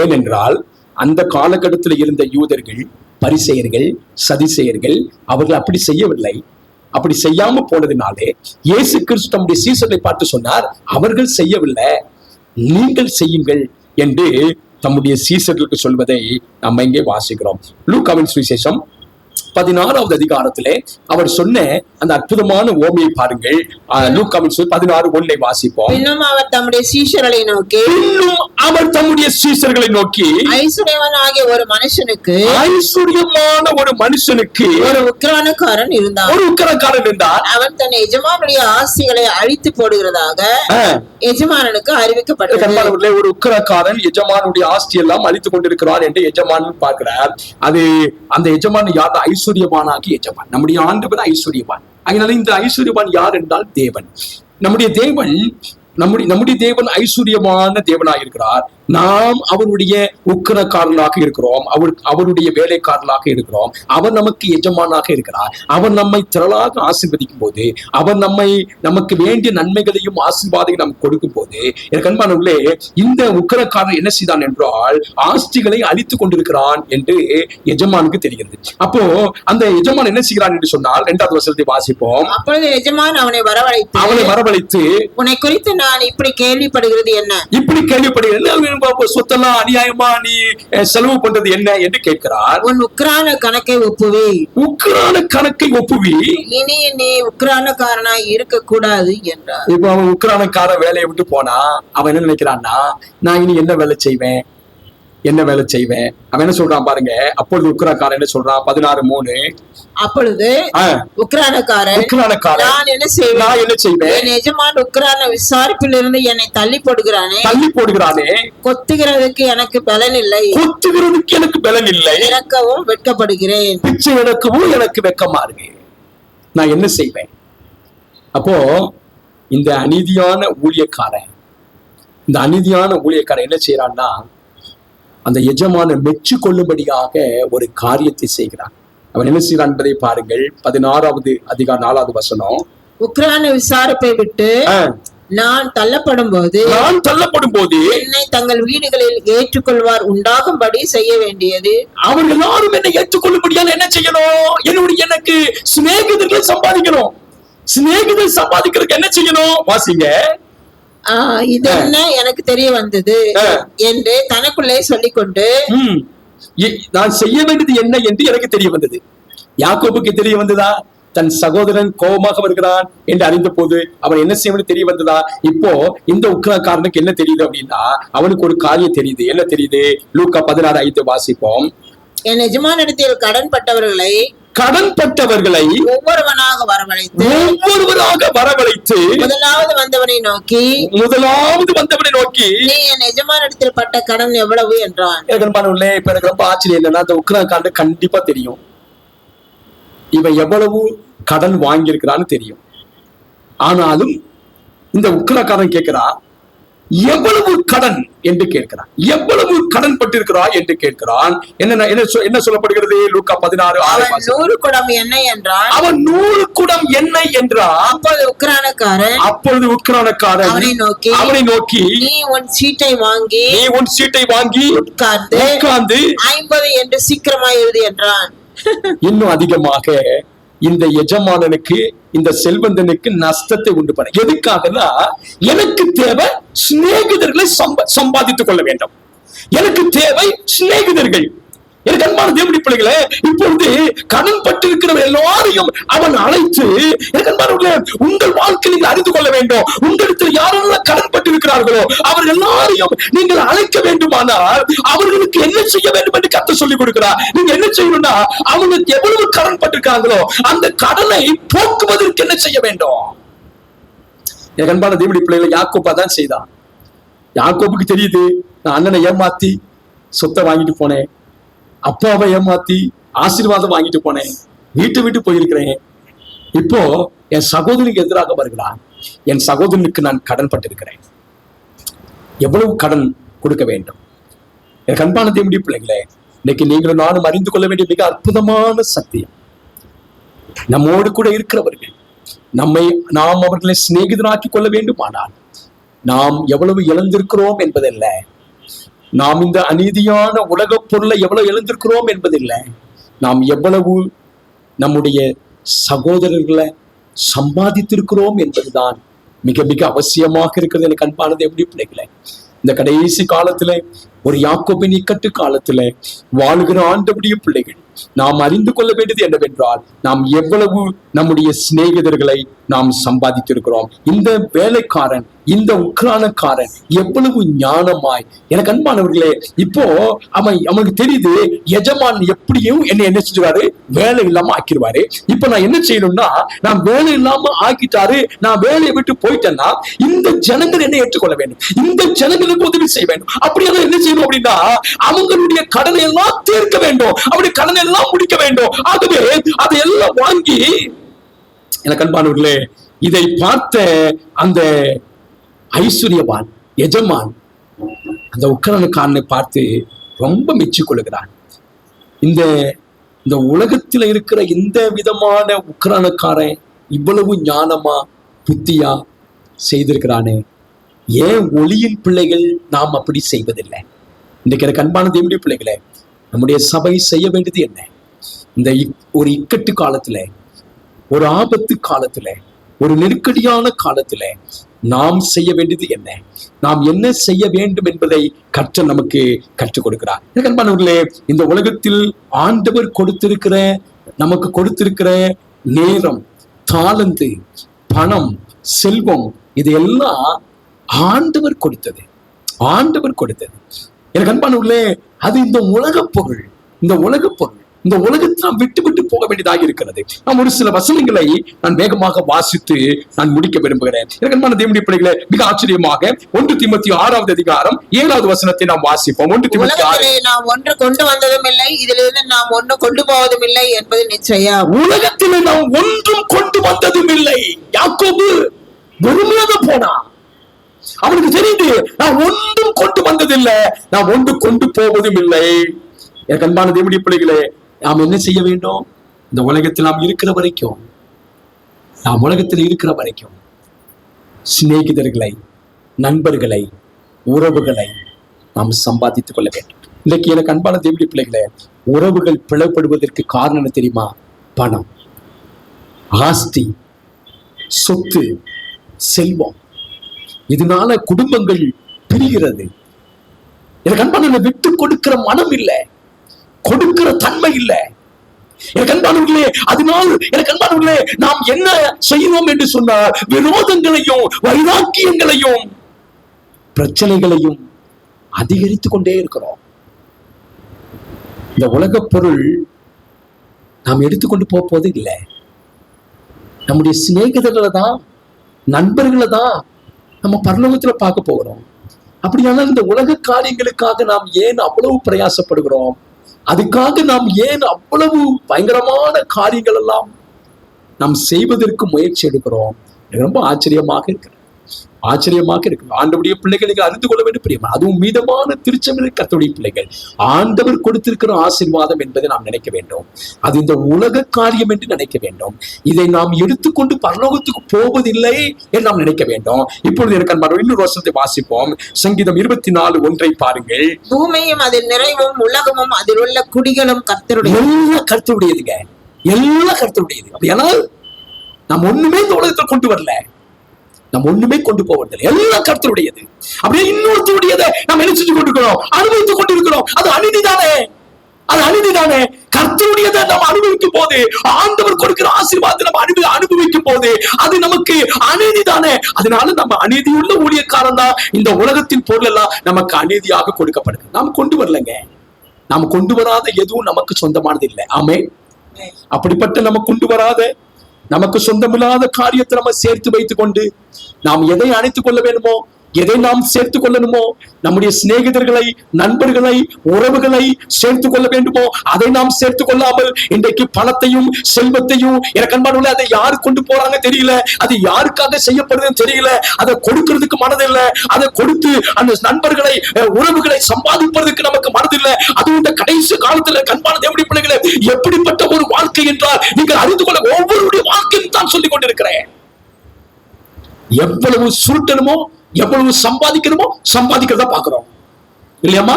Speaker 1: ஏனென்றால் அந்த காலகட்டத்தில் இருந்த யூதர்கள், பரிசேயர்கள், சதிசேயர்கள், அவர்கள் அப்படி செய்யவில்லை. அப்படி செய்யாம போனதினாலே இயேசு கிறிஸ்து தம்முடைய சீசர்களை பார்த்து சொன்னார், அவர்கள் செய்யவில்லை, நீங்கள் செய்யுங்கள் என்று தம்முடைய சீசர்களுக்கு சொல்வதை நம்ம இங்கே வாசிக்கிறோம். லூக்காவின் சுவிசேஷம் 16வது அதிகாரத்திலே அவர் சொன்ன அந்த அற்புதமான ஓமையை பாருங்கள். லூக்காவின் 16:1 வாசிப்போம்.
Speaker 2: இன்னும் அவர் தம்முடைய சீஷர்களை நோக்கி, ஐஸ்வர்யவானாகிய ஒரு மனுஷனுக்கு, ஐஸ்வர்யமான ஒரு மனுஷனுக்கு ஒரு உக்கிரானக்காரன் இருந்தான். அவன் தன் எஜமானுடைய ஆஸ்திகளை அழித்து போடுகிறதாக எஜமானனுக்கு அறிவிக்கப்பட்டது.
Speaker 1: ஒரு உக்கிரக்காரன் எஜமானுடைய ஆஸ்தி எல்லாம் அழித்துக் கொண்டிருக்கிறார் என்று எஜமான் பார்க்கிறார். அது அந்த எஜமான் யார்? ஐஸ்வர்யவானாகி எஜமான். நம்முடைய ஆண்டவர் ஐஸ்வர்யவான். அதனால இந்த ஐஸ்வர்யவான் யார் என்றால் தேவன். நம்முடைய தேவன் ஐஸ்வர்யமான தேவனாக இருக்கிறார். நாம் அவருடைய உக்கிரக்காரர்களாக இருக்கிறோம், அவருடைய வேலைக்காரர்களாக இருக்கிறோம். அவர் நமக்கு எஜமானாக இருக்கிறார். அவர் நம்மை திரளாக ஆசீர்வதிக்கும் போது, அவர் நமக்கு வேண்டிய நன்மைகளையும் ஆசீர்வாதங்களையும் நமக்கு கொடுக்கும் போது, எனக்கு அன்பானவர்களே, இந்த உக்கிரக்காரன் என்ன செய்தான் என்றால் ஆஸ்திகளை அழித்துக் கொண்டிருக்கிறான் என்று எஜமானுக்கு தெரிகிறது. அப்போ அந்த எஜமான் என்ன செய்கிறான் என்று சொன்னால் 2வது வசனத்தை வாசிப்போம்.
Speaker 2: அப்பொழுது எஜமான் அவனை வரவழைத்து, உன்னை குறித்து நான் இப்படி கேள்விப்படுகிறது என்ன? இப்படி
Speaker 1: கேள்விப்படுகிறது, சொத்தெல்லாம் அநியாயமா நீ செலவு பண்றது என்ன என்று கேட்கிறார்.
Speaker 2: உன் உக்கிரான கணக்கை ஒப்புவி, இனி நீ உக்கிரானக்காரனாய் இருக்க கூடாது என்றார்.
Speaker 1: இப்ப அவன் உக்கிரானக்கார வேலையை விட்டு போனா அவன் என்ன நினைக்கிறான்னா, நான் இனி என்ன வேலை செய்வேன்? அவன் என்ன சொல்றான் பாருங்க. அப்பொழுது உக்கிரக்காரன் என்ன சொல்றான்? 16:3.
Speaker 2: அப்பொழுது உக்கிரானக்காரன், நான் என்ன செய்வேன்? என் எஜமான் உக்கிரான விசாரிப்பிலிருந்து என்னை தள்ளி போடுகிறானே. கொத்துகிறதுக்கு எனக்கு பலன் இல்லை. இறக்கவும் வெட்கப்படுகிறேன்.
Speaker 1: பிச்சை எடுக்கவும் எனக்கு வெட்கமா இருக்கு. நான் என்ன செய்வேன்? அப்போ இந்த அநீதியான ஊழியக்காரன் என்ன செய்யறான்னா, அந்த எஜமான மெச்சு கொள்ளும்படியாக ஒரு காரியத்தை செய்கிறான். அவன் என்ன செய்கிறான் என்பதை பாருங்கள். 16வது அதிகாரம் 4வது வசனம்.
Speaker 2: உக்கிரான விசாரிப்பை விட்டு நான் தள்ளப்படும் போது என்னை தங்கள் வீடுகளில் ஏற்றுக்கொள்வார் உண்டாகும்படி செய்ய வேண்டியது.
Speaker 1: அவர்கள் எல்லாரும் என்னை ஏற்றுக்கொள்ளும்படியாக என்ன செய்யணும்? எனக்கு சிநேகிதர்களை சம்பாதிக்கணும். சிநேகிதர் சம்பாதிக்கிறதுக்கு என்ன செய்யணும்? வாசிங்க.
Speaker 2: இது என்ன எனக்கு தெரிய வந்தது என்று தனக்குள்ளே சொல்லிக்கொண்டு,
Speaker 1: நான் செய்ய வேண்டியது என்ன என்று எனக்கு தெரிய வந்தது. யாக்கோபுக்கு தெரிய வந்ததா? தன் சகோதரன் கோபமாக வருகிறான் என்று அறிந்த போது அவன் என்ன செய்ய தெரிய வந்ததா? இப்போ இந்த உக்கிரக்காரனுக்கு என்ன தெரியுது அப்படின்னா, அவனுக்கு ஒரு காரியம் தெரியுது. என்ன தெரியுது? லூக்கா 16:5 வாசிப்போம்.
Speaker 2: என் எஜமானிடத்தில்
Speaker 1: கடன்பட்டவர்களை
Speaker 2: ஒவ்வொருவராக
Speaker 1: வரவழைத்து
Speaker 2: முதலாவது வந்தவனை நோக்கி நீ என் எஜமானிடத்தில் பட்ட கடன் எவ்வளவு என்றான்.
Speaker 1: இப்ப எனக்கு ரொம்ப ஆச்சரியம் என்னன்னா, அந்த உக்கிரக்காரன் கண்டிப்பா தெரியும். இவன் எவ்வளவு கடன் வாங்கியிருக்கிறான்னு தெரியும். ஆனாலும் இந்த உக்கிரக்காரன் கேட்கிறா, எவ்வளவு கடன் என்று கேட்கிறான். எவ்வளவு கடன் பட்டிருக்கிறாய் என்று கேட்கிறான். என்ன சொல்லப்படுகிறது? லூக்கா 16
Speaker 2: அவன் 100 குடம் எண்ணெய் என்றான்.
Speaker 1: அவன் 100 குடம் எண்ணெய் என்றான். அப்பொழுது உக்கிரானக்காரன் அவனை நோக்கி
Speaker 2: நீ உன் சீட்டை வாங்கி
Speaker 1: உட்கார்ந்து
Speaker 2: 50 என்று சீக்கிரமாய் எழுது என்றான்.
Speaker 1: இன்னும் அதிகமாக இந்த எஜமானனுக்கு, இந்த செல்வந்தனுக்கு நஷ்டத்தை உண்டு பண்ண. எதுக்காகனா, எனக்கு தேவை சிநேகிதர்களை சம்பாதித்துக் கொள்ள வேண்டும். எனக்கு தேவை சிநேகிதர்கள். எனக்கு அன்பான தேவனுடைய பிள்ளைகளே, இப்பொழுது கடன் பட்டிருக்கிற எல்லாரையும் அவன் அழைத்து, எனக்கு அன்பானவர்களே, உங்கள் வாழ்க்கையில் நீங்கள் அறிந்து கொள்ள வேண்டும். உங்களிடத்தில் யாரெல்லாம் கடன் பட்டிருக்கிறார்களோ அவர்கள் எல்லாரையும் நீங்கள் அழைக்க வேண்டுமானால் அவர்களுக்கு என்ன செய்ய வேண்டும் என்று கர்த்தர் சொல்லிக் கொடுக்கிறார். நீங்க என்ன செய்யணும்னா, அவங்களுக்கு எவ்வளவு கடன் பட்டிருக்காங்களோ அந்த கடனை போக்குவதற்கு என்ன செய்ய வேண்டும்? எனக்கு அன்பான தேவனுடைய பிள்ளைகளை, யாக்கோபா தான் செய்தான். யாக்கோபுக்கு தெரியுது, நான் அண்ணனை ஏமாத்தி சொத்தை வாங்கிட்டு போனேன், அப்பாவை ஏமாத்தி ஆசீர்வாதம் வாங்கிட்டு போனேன், வீட்டை விட்டு போயிருக்கிறேன். இப்போ என் சகோதரனுக்கு எதிராக வருகிறான், என் சகோதரனுக்கு நான் கடன் பட்டிருக்கிறேன், எவ்வளவு கடன் கொடுக்க வேண்டும்? என் அன்பான தேவனுடைய பிள்ளைகளே, இன்னைக்கு நீங்களும் நானும் அறிந்து கொள்ள வேண்டிய மிக அற்புதமான சத்தியம், நம்மோடு கூட இருக்கிறவர்கள் நாம் அவர்களை சிநேகிதராக்கி கொள்ள வேண்டுமானால் நாம் எவ்வளவு இழந்திருக்கிறோம் என்பதல்ல, நாம் இந்த அநீதியான உலக பொருளை எவ்வளவு இழந்திருக்கிறோம் என்பதில்லை, நாம் எவ்வளவு நம்முடைய சகோதரர்களை சம்பாதித்திருக்கிறோம் என்பதுதான் மிக மிக அவசியமாக இருக்கிறது. எனக்கு அன்பானது எப்படி பிள்ளைகளை, இந்த கடைசி காலத்துல, ஒரு யாக்கோபின் இக்கட்டு காலத்துல வாழ்கிற ஆண்டவருடைய பிள்ளைகள் நாம் அறிந்து கொள்ள வேண்டியது என்னவென்றால், நாம் எவ்வளவு நம்முடைய சிநேகிதர்களை நாம் சம்பாதித்திருக்கிறோம். இந்த வேலைக்காரன், இந்த உக்ரானக்காரன் எவ்வளவு ஞானமாய், எனக்கு அன்பானவர்களே, இப்போ அவனுக்கு தெரியுது எஜமான் எப்படியும் என்ன செஞ்சுவாரு, வேலை இல்லாம ஆக்கிடுவாரு. இப்ப நான் என்ன செய்யணும்னா, நான் வேலை இல்லாம ஆக்கிட்டாரு, நான் வேலையை விட்டு போயிட்டேன்னா இந்த ஜனங்கள் என்ன ஏற்றுக்கொள்ள வேண்டும், இந்த ஜனங்களுக்கு உதவி செய்ய வேண்டும். அப்படியெல்லாம் என்ன செய்யணும் அப்படின்னா, அவங்களுடைய கடனை எல்லாம் தீர்க்க வேண்டும், அப்படி கடனை எல்லாம் முடிக்க வேண்டும். ஆகவே அதையெல்லாம் வாங்கி, எனக்கு அன்பானவர்களே, இதை பார்த்த அந்த ஐஸ்வர்யவான் எஜமான் அந்த உக்கிரானக்காரனை பார்த்து ரொம்ப மெச்சிக் கொள்கிறான். இந்த உலகத்தில் இருக்கிற இந்த விதமான உக்கிரானக்காரன் இவ்வளவு ஞானமா புத்தியா செய்திருக்கிறானே, ஏன் ஒளியின் பிள்ளைகள் நாம் அப்படி செய்வதில்லை? இன்றைக்கு எனக்கு அன்பான தேவனுடைய பிள்ளைகளே, நம்முடைய சபை செய்ய வேண்டியது என்ன? இந்த ஒரு இக்கட்டு காலத்துல, ஒரு ஆபத்து காலத்துல, ஒரு நெருக்கடியான காலத்துல நாம் செய்ய வேண்டியது என்ன? நாம் என்ன செய்ய வேண்டும் என்பதை கர்த்தர் நமக்கு கற்றுக் கொடுக்கிறார். அன்பானவர்களே, இந்த உலகத்தில் ஆண்டவர் நமக்கு கொடுத்திருக்கிற நேரம், தாளந்து, பணம், செல்வம், இது எல்லாம் ஆண்டவர் கொடுத்தது. எனக்கு அன்பானவர்களே, அது இந்த உலக பொருள். இந்த உலகத்தை நாம் விட்டு போக வேண்டியதாக இருக்கிறது. நாம் ஒரு சில வசனங்களை நான் வேகமாக வாசித்து நான் முடிக்க விரும்புகிறேன். எனக்கு தேவனுடைய பிள்ளைகளே, மிக ஆச்சரியமாக 1 தீமோத்தேயு 6வது அதிகாரம் 7வது வசனத்தை நாம் வாசிப்போம். 1 தீமோத்தேயு 6.
Speaker 2: நாம் ஒன்று கொண்டு வந்ததும் இல்லை, இதிலிருந்து நாம் ஒன்று கொண்டு போவதும் இல்லை என்பது நிச்சயம்.
Speaker 1: உலகத்தில் நாம் ஒன்றும் கொண்டு வந்ததும் இல்லை. யாக்கோபு வெறுமையாக போனான். அவனுக்கு தெரியுது, நான் ஒன்றும் கொண்டு வந்ததில்லை, நான் ஒன்று கொண்டு போவதும் இல்லை. எனக்கு அன்பான தேவனுடைய பிள்ளைகளே, நாம் என்ன செய்ய வேண்டும்? இந்த உலகத்தில் நாம் இருக்கிற வரைக்கும் சிநேகிதர்களை, நண்பர்களை, உறவுகளை நாம் சம்பாதித்துக் கொள்ள வேண்டும். இன்னைக்கு எனக்கு அன்பான தேவனுடைய பிள்ளைகளே, உறவுகள் பிளவுபடுவதற்கு காரணம் என்ன தெரியுமா? பணம், ஆஸ்தி, சொத்து, செல்வம். இதனால குடும்பங்கள் பிரிகிறது. எனக்கு அன்பான விட்டு கொடுக்கிற மனம் இல்லை, கொடுக்கிற தன்மை இல்லை. எனக்கு அன்பானவர்களே, அதனால் எனக்கு அன்பானவர்களே, நாம் என்ன செய்யணும் என்று சொன்னால், விரோதங்களையும் வைராக்கியங்களையும் பிரச்சனைகளையும் அதிகரித்துக் கொண்டே இருக்கிறோம். இந்த உலக பொருள் நாம் எடுத்துக்கொண்டு போவது இல்லை. நம்முடைய சிநேகிதர்களை தான், நண்பர்களை தான் நம்ம பரலோகத்துல பார்க்க போகிறோம். அப்படியானால் இந்த உலக காரியங்களுக்காக நாம் ஏன் அவ்வளவு பிரயாசப்படுகிறோம்? அதுக்காக நாம் ஏன் அவ்வளவு பயங்கரமான காரியங்கள் எல்லாம் நாம் செய்வதற்கு முயற்சி எடுக்கிறோம்? ரொம்ப ஆச்சரியமாக இருக்கு. ஆண்டவருடைய பிள்ளைகளுக்கு அறிந்து கொள்ள வேண்டும் பிரியமா. அதுவும் மீதமான திருச்சபையில் கர்த்தருடைய பிள்ளைகள் ஆண்டவர் கொடுத்திருக்கிற ஆசீர்வாதம் என்பதை நாம் நினைக்க வேண்டும். அது இந்த உலக காரியம் என்று நினைக்க வேண்டும். இதை நாம் எடுத்துக்கொண்டு பரலோகத்துக்கு போவதில்லை என்று நாம் நினைக்க வேண்டும். இப்பொழுது எனக்கு இன்னொரு வசனத்தை வாசிப்போம். சங்கீதம் 24:1 பாருங்கள்.
Speaker 2: பூமியும் அதில் நிறைவும் உலகமும் அதில் உள்ள குடிகளும் கர்த்தருடைய.
Speaker 1: எல்லாம் கர்த்தருடையதுங்க, எல்லாம் கர்த்தருடையது. அப்படியானா நாம் ஒண்ணுமே இந்த உலகத்தில் கொண்டு வரல, நம்ம ஒண்ணுமே கொண்டு போவதில்லை, எல்லாம் கர்த்தருடையது. அப்படியே இன்னொருத்தருடையதை நாம் என்ன செஞ்சு கொண்டிருக்கிறோம்? அனுபவித்துக் கொண்டிருக்கிறோம். அது அநீதிதானே? அது அநீதிதானே? கர்த்தருடையதை நாம் அனுபவிக்கும் போது, ஆண்டவர் கொடுக்கிற ஆசீர்வாதத்தை நம்ம அனுபவிக்கும் போது அது நமக்கு அநீதிதானே? அதனால நம்ம அநீதியுள்ள ஊழியக்காரன் தான். இந்த உலகத்தின் பொருள் எல்லாம் நமக்கு அநீதியாக கொடுக்கப்படுது. நாம் கொண்டு வரலங்க. நாம் கொண்டு வராத எதுவும் நமக்கு சொந்தமானது இல்லை. ஆமென். அப்படிப்பட்ட நம்ம கொண்டு வராத, நமக்கு சொந்தமில்லாத காரியத்தை நம்ம சேர்த்து வைத்துக் கொண்டு நாம் எதை அணைத்துக் கொள்ள வேண்டுமோ, எதை நாம் சேர்த்துக் கொள்ளணுமோ, நம்முடைய சிநேகிதர்களை, நண்பர்களை, உறவுகளை சேர்த்துக் கொள்ள வேண்டுமோ அதை நாம் சேர்த்துக் கொள்ளாமல் இன்றைக்கு பணத்தையும் செல்வத்தையும், எனக்கு அன்பானவர்களே, அதை யாரு கொண்டு போறாங்க தெரியல, அது யாருக்காக செய்யப்படுதுன்னு தெரியல, அதை கொடுக்கிறதுக்கு மனதில்லை, அதை கொடுத்து அந்த நண்பர்களை, உறவுகளை சம்பாதிப்பதற்கு நமக்கு மனதில்லை. அதுவும் இந்த கடைசி காலத்துல அன்பான தேவனுடைய பிள்ளைகளே, எப்படிப்பட்ட ஒரு வாழ்க்கை என்றால் நீங்கள் அறிந்து கொள்ள ஒவ்வொருடைய வாழ்க்கையும் தான் சொல்லிக் கொண்டிருக்கிறேன். எவ்வளவு சுருட்டணுமோ, எவ்வளவு சம்பாதிக்கணுமோ சம்பாதிக்கிறதா பாக்குறோம் இல்லையாமா?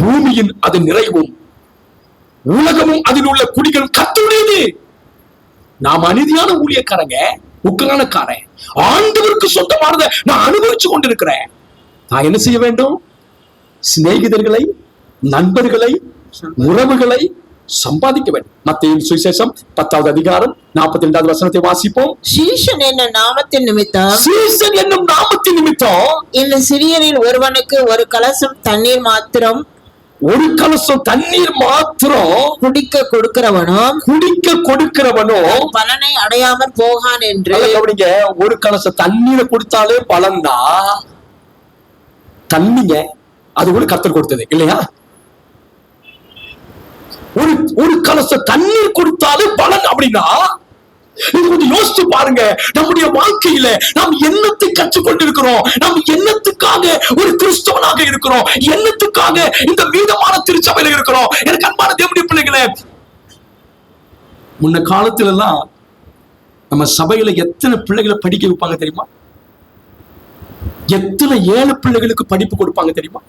Speaker 1: பூமியின் அது நிறைவும் உலகமும் அதில் உள்ள குடிகளும் கர்த்தருடையது. நாம் அநீதியான ஊழியக்காரங்க, உக்கரானக்காரன். ஆண்டவருக்கு சொந்தமானதை நான் அனுபவிச்சு கொண்டிருக்கிறேன். நான் என்ன செய்ய வேண்டும்? சிநேகிதர்களை, நண்பர்களை, உறவுகளை சம்பாதிக்க வேண்டும். மத்தேயு சுவிசேஷம் 10வது அதிகாரம் 42வது வசனத்தை வாசிப்போம்.
Speaker 2: சீஷன் என்னும் நாமத்தின்
Speaker 1: நிமித்தம்
Speaker 2: இந்த சிறியரில் ஒருவனுக்கு ஒரு கலசம் தண்ணீர் மாத்திரம் குடிக்க கொடுக்கிறவனோ பலனை அடையாமற் போகான் என்று.
Speaker 1: ஒரு கலசம் தண்ணீரை கொடுத்தாலே பலன்தா? தண்ணிங்க அது கூட கர்த்தர் கொடுத்தது இல்லையா? ஒரு கலச தண்ணீர் கொடுத்தாலே பலன் அப்படின்னா, இது கொஞ்சம் யோசிச்சு பாருங்க. நம்முடைய வாழ்க்கையில நாம் என்னத்தை கற்றுக்கொண்டிருக்கிறோம்? நாம் என்னத்துக்காக ஒரு கிறிஸ்தவனாக இருக்கிறோம்? என்னத்துக்காக இந்த மீதமான திருச்சபையில இருக்கிறோம்? எனக்கு அன்பான தேவனுடைய பிள்ளைகளே, முன்ன காலத்துல எல்லாம் நம்ம சபையில எத்தனை பிள்ளைகளை படிக்க வைப்பாங்க தெரியுமா? எத்தனை ஏழை பிள்ளைகளுக்கு படிப்பு கொடுப்பாங்க தெரியுமா?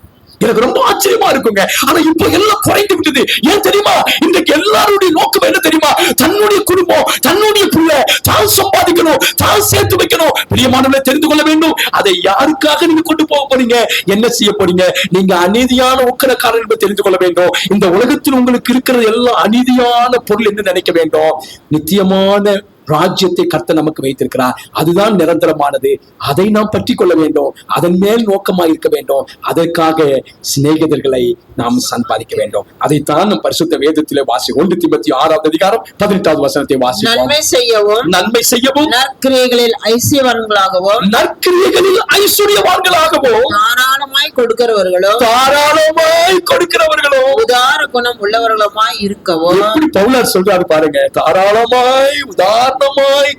Speaker 1: எனக்கு ரொம்ப ஆச்சரியமா இருக்குங்க. ஆனா இப்ப எல்லாம் குறைந்து விட்டது. ஏன் தெரியுமா? இன்றைக்கு எல்லாருடைய நோக்கம் என்ன தெரியுமா? தன்னுடைய குடும்பம், தன்னுடைய பிள்ளை தான் சம்பாதிக்கணும், தான் சேர்த்து வைக்கணும். பிரியமானவர்களை, தெரிந்து கொள்ள வேண்டும். அதை யாருக்காக நீங்க கொண்டு போக போறீங்க? என்ன செய்ய போறீங்க? நீங்க அநீதியான உக்கரக்காரர் என்பதை தெரிந்து கொள்ள வேண்டும். இந்த உலகத்தில் உங்களுக்கு இருக்கிறது எல்லாம் அநீதியான பொருள் என்று நினைக்க வேண்டும். நித்தியமான ராஜ்யத்தை கர்த்தர் நமக்கு வைத்திருக்கிறார். அதுதான் நிரந்தரமானது. அதை நாம் பற்றி கொள்ள வேண்டும். அதன் மேல் நோக்கமாக இருக்க வேண்டும். அதற்காக சிநேகிதர்களை நாம் சம்பாதிக்க வேண்டும். அதைத்தான் நம் பரிசுத்த வேதத்திலே வாசி 1 தீமோத்தேயு 6வது அதிகாரம் 18வது வசனத்தை வாசிப்போம். நன்மை செய்யவும்
Speaker 2: நற்கிரியைகளில் ஐஸ்வர்யவான்களாகவும் தாராளமாய் கொடுக்கிறவர்களோ உதார குணம் உள்ளவர்களுமாய் இருக்கவும்.
Speaker 1: எப்படி பவுலர் சொல்றாரு பாருங்க. தாராளமாய் உதாரணமாய்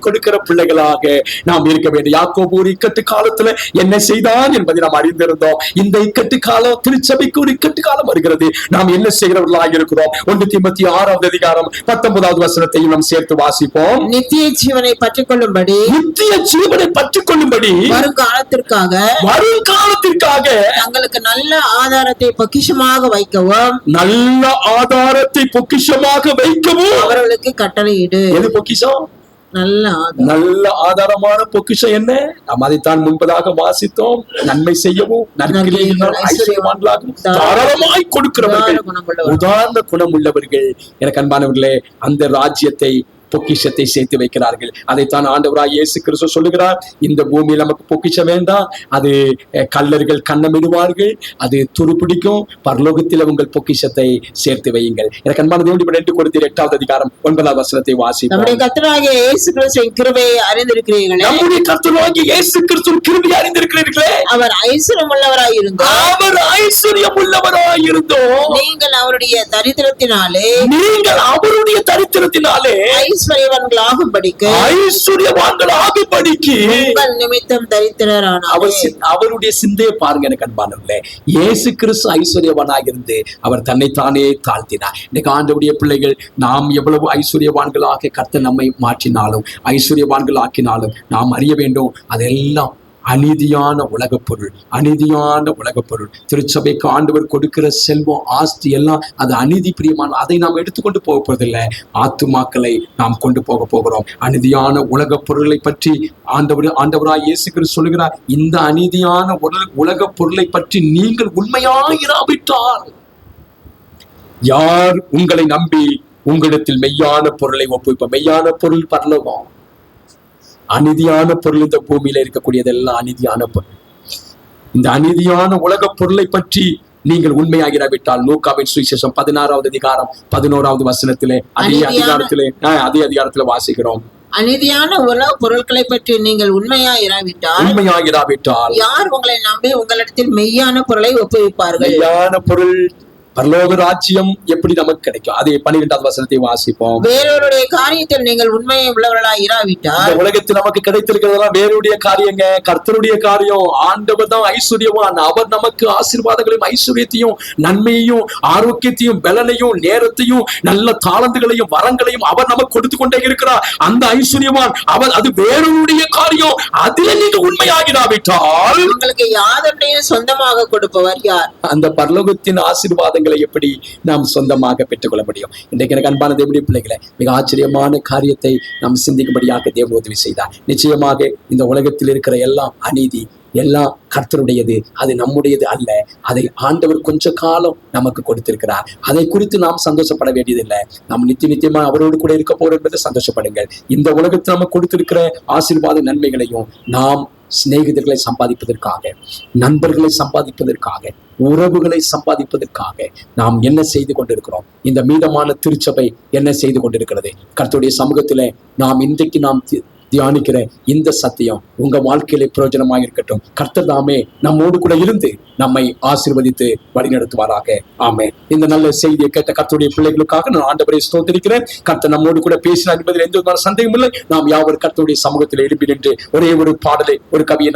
Speaker 1: கொடுக்கிற பிள்ளைகளாக நாம் இருக்க வேண்டும். யாக்கோபு ஒரு இக்கட்டு காலத்துல என்ன செய்தான் என்பதை நாம் அறிந்திருந்தோம். இந்த இக்கட்டு காலம் திருச்சபைக்கு ஒரு இக்கட்டு காலம் வருகிறது. நாம் என்ன செய்கிறவர்களாக இருக்கிறோம்? 1 தீமோத்தேயு 6வது அதிகாரம் 19வது வசனத்தையும் நாம் சேர்த்து வாசிப்போம்.
Speaker 2: நித்திய ஜீவனை பற்றிக்கொள்ளும்படி வருங்காலத்திற்காக தங்களுக்கு நல்ல ஆதாரத்தை பொக்கிஷமாக வைக்கவும் அவர்களுக்கு கட்டளையிடு.
Speaker 1: எது பொக்கிஷம்?
Speaker 2: நல்ல
Speaker 1: ஆதாரமான பொக்கிஷம் என்ன? நாம் அதைத்தான் முன்பதாக வாசித்தோம். நன்மை செய்யவும் தாராளமாய் கொடுக்கிறவர்கள், உதாரண குணம் உள்ளவர்கள். எனக்கு அன்பானவர்களே, அந்த ராஜ்யத்தை பொக்கிஷத்தை சேர்த்து வைக்கிறார்கள். அதைத்தான் ஆண்டவராய் இயேசு கிறிஸ்து சொல்லுகிறார், இந்த பூமியில் நமக்கு பொக்கிஷம் வேண்டாம், அது கல்லர்கள் கண்ணமிடுவார்கள், அது துருப்பிடிக்கும், பரலோகத்தில் உங்கள் பொக்கிஷத்தை சேர்த்து வையுங்கள். எனக்கு அன்பான தேவனுடைய 2 கொரிந்தியர் 8வது அதிகாரம் 9வது வசனத்தை வாசிப்போம்.
Speaker 2: நம்முடைய கர்த்தராகிய இயேசு கிறிஸ்துவின் கிருபையை அறிந்திருக்கிறீர்களே,
Speaker 1: நம்முடைய கர்த்தராகிய இயேசு கிறிஸ்துவின் கிருபையை அறிந்திருக்கிறீர்களே,
Speaker 2: அவர் ஐஸ்வர்யம் உள்ளவராய் இருந்தோம்,
Speaker 1: அவர் ஐஸ்வர்யம் உள்ளவராய் இருந்தோம்,
Speaker 2: நீங்கள் அவருடைய தரித்திரத்தினாலே ஐஸ்வர்யவான்களாகும்படிக்கு உங்கள் நிமித்தம் தரித்திரரானார்.
Speaker 1: அவருடைய சிந்தையை பாருங்க எனக்கு அன்பானவர்களே. இயேசு கிறிஸ்து ஐஸ்வர்யவானாக இருந்து அவர் தன்னைத்தானே தாழ்த்தினார். இன்னைக்கு ஆண்டவருடைய பிள்ளைகள், நாம் எவ்வளவு ஐஸ்வர்யவான்களாக கர்த்தர் நம்மை மாற்றினாலும் ஐஸ்வர்யவான்கள் ஆக்கினாலும் நாம் அறிய வேண்டும், அதெல்லாம் அநீதியான உலகப் பொருள், அநீதியான உலகப் பொருள். திருச்சபைக்கு ஆண்டவர் கொடுக்கிற செல்வம், ஆஸ்தி எல்லாம் அது அநீதி பிரியமான, அதை நாம் எடுத்துக்கொண்டு போக போவதில்லை. ஆத்துமாக்களை நாம் கொண்டு போக போகிறோம். அநீதியான உலகப் பொருளை பற்றி ஆண்டவராய் இயேசு கிறிஸ்து சொல்லுகிறார், இந்த அநீதியான உலகப் பொருளை பற்றி நீங்கள் உண்மையாயிராவிட்டால் யார் உங்களை நம்பி உங்களிடத்தில் மெய்யான பொருளை ஒப்புவிப்ப? மெய்யான பொருள் பரலோகம். அநீதியான பொருள் இந்த பூமியில இருக்கக்கூடியதெல்லாம் அநீதியான பொருள். இந்த அநீதியான உலக பொருளை பற்றி நீங்கள் உண்மையாகிறாவிட்டால், லூக்காவின் சுவிசேஷம் 16வது அதிகாரம் 11வது வசனத்திலே அதே அதிகாரத்திலே வாசிக்கிறோம்.
Speaker 2: அநீதியான உலக பொருட்களை பற்றி நீங்கள் உண்மையாயிராவிட்டால் யார் உங்களை நம்பி உங்களிடத்தில் மெய்யான பொருளை ஒப்புவிப்பார்கள்?
Speaker 1: மெய்யான பொருள், பரலோக ராஜ்யம் எப்படி நமக்கு கிடைக்கும்? அதே 12வது வசனத்தை வாசிப்போம்.
Speaker 2: வேறொருடைய காரியத்தில் நீங்கள் உண்மையை உள்ளவர்களாய் இராவிட்டால்,
Speaker 1: உலகத்தில் நமக்கு கிடைத்திருக்கிறதெல்லாம் வேறுடைய காரியங்க, கர்த்தருடைய காரியம். ஆண்டவர் தான் ஐஸ்வர்யவான். அவர் நமக்கு ஆசீர்வாதங்களையும் ஐஸ்வர்யத்தையும் நன்மையையும் ஆரோக்கியத்தையும் பலனையும் நேரத்தையும் நல்ல தாளந்துகளையும் வரங்களையும் அவர் நமக்கு கொடுத்து கொண்டே இருக்கிறார். அந்த ஐஸ்வர்யவான் அவர். அது வேறொருடைய காரியம். அதில் நீங்க உண்மையாகிடாவிட்டால்
Speaker 2: உங்களுக்கு யாதொன்றையும் சொந்தமாக கொடுப்பவர் யார்?
Speaker 1: அந்த பரலோகத்தின் ஆசீர்வாதங்கள் எப்படி நாம் சொந்தமாக பெற்றுக்கொள்ள முடியும்? இன்றைக்கு எனக்கு அன்பான தேவனுடைய பிள்ளைகளை, மிக ஆச்சரியமான காரியத்தை நாம் சிந்திக்கும்படியாக தேவன் உதவி செய்தார். நிச்சயமாக இந்த உலகத்தில் இருக்கிற எல்லாம் அநீதி, எல்லாம் கர்த்தருடையது, அது நம்முடையது அல்ல. அதை ஆண்டவர் கொஞ்ச காலம் நமக்கு கொடுத்திருக்கிறார். அதை குறித்து நாம் சந்தோஷப்பட வேண்டியதில்லை. நாம் நித்தியமா அவரோடு கூட இருக்க போறோம் என்பதை சந்தோஷப்படுங்கள். இந்த உலகத்தில் நமக்கு கொடுத்திருக்கிற ஆசீர்வாத நன்மைகளையும் நாம் சிநேகிதர்களை சம்பாதிப்பதற்காக, நண்பர்களை சம்பாதிப்பதற்காக, உறவுகளை சம்பாதிப்பதற்காக நாம் என்ன செய்து கொண்டிருக்கிறோம்? இந்த மீதமான திருச்சபை என்ன செய்து கொண்டிருக்கிறது? கர்த்தருடைய சமூகத்திலே நாம் இன்றைக்கு நாம் தியானிக்கிற இந்த சத்தியம் உங்க வாழ்க்கையில பிரயோஜனமாக இருக்கட்டும். கர்த்தர் தாமே நம்மோடு கூட இருந்து நம்மை ஆசீர்வதித்து வழிநடத்துவாராக. ஆமென். இந்த நல்ல செய்தியை கேட்ட கர்த்தருடைய பிள்ளைகளுக்காக நான் ஆண்டவரை ஸ்தோத்திரிக்கிறேன். கர்த்தர் நம்மோடு கூட பேசினார் என்பதில் எந்த விதமான சந்தேகம் இல்லை. நாம் யாவரும் கர்த்தருடைய சமூகத்தில் எழுப்பி நின்று ஒரே ஒரு பாடலை, ஒரு கவியை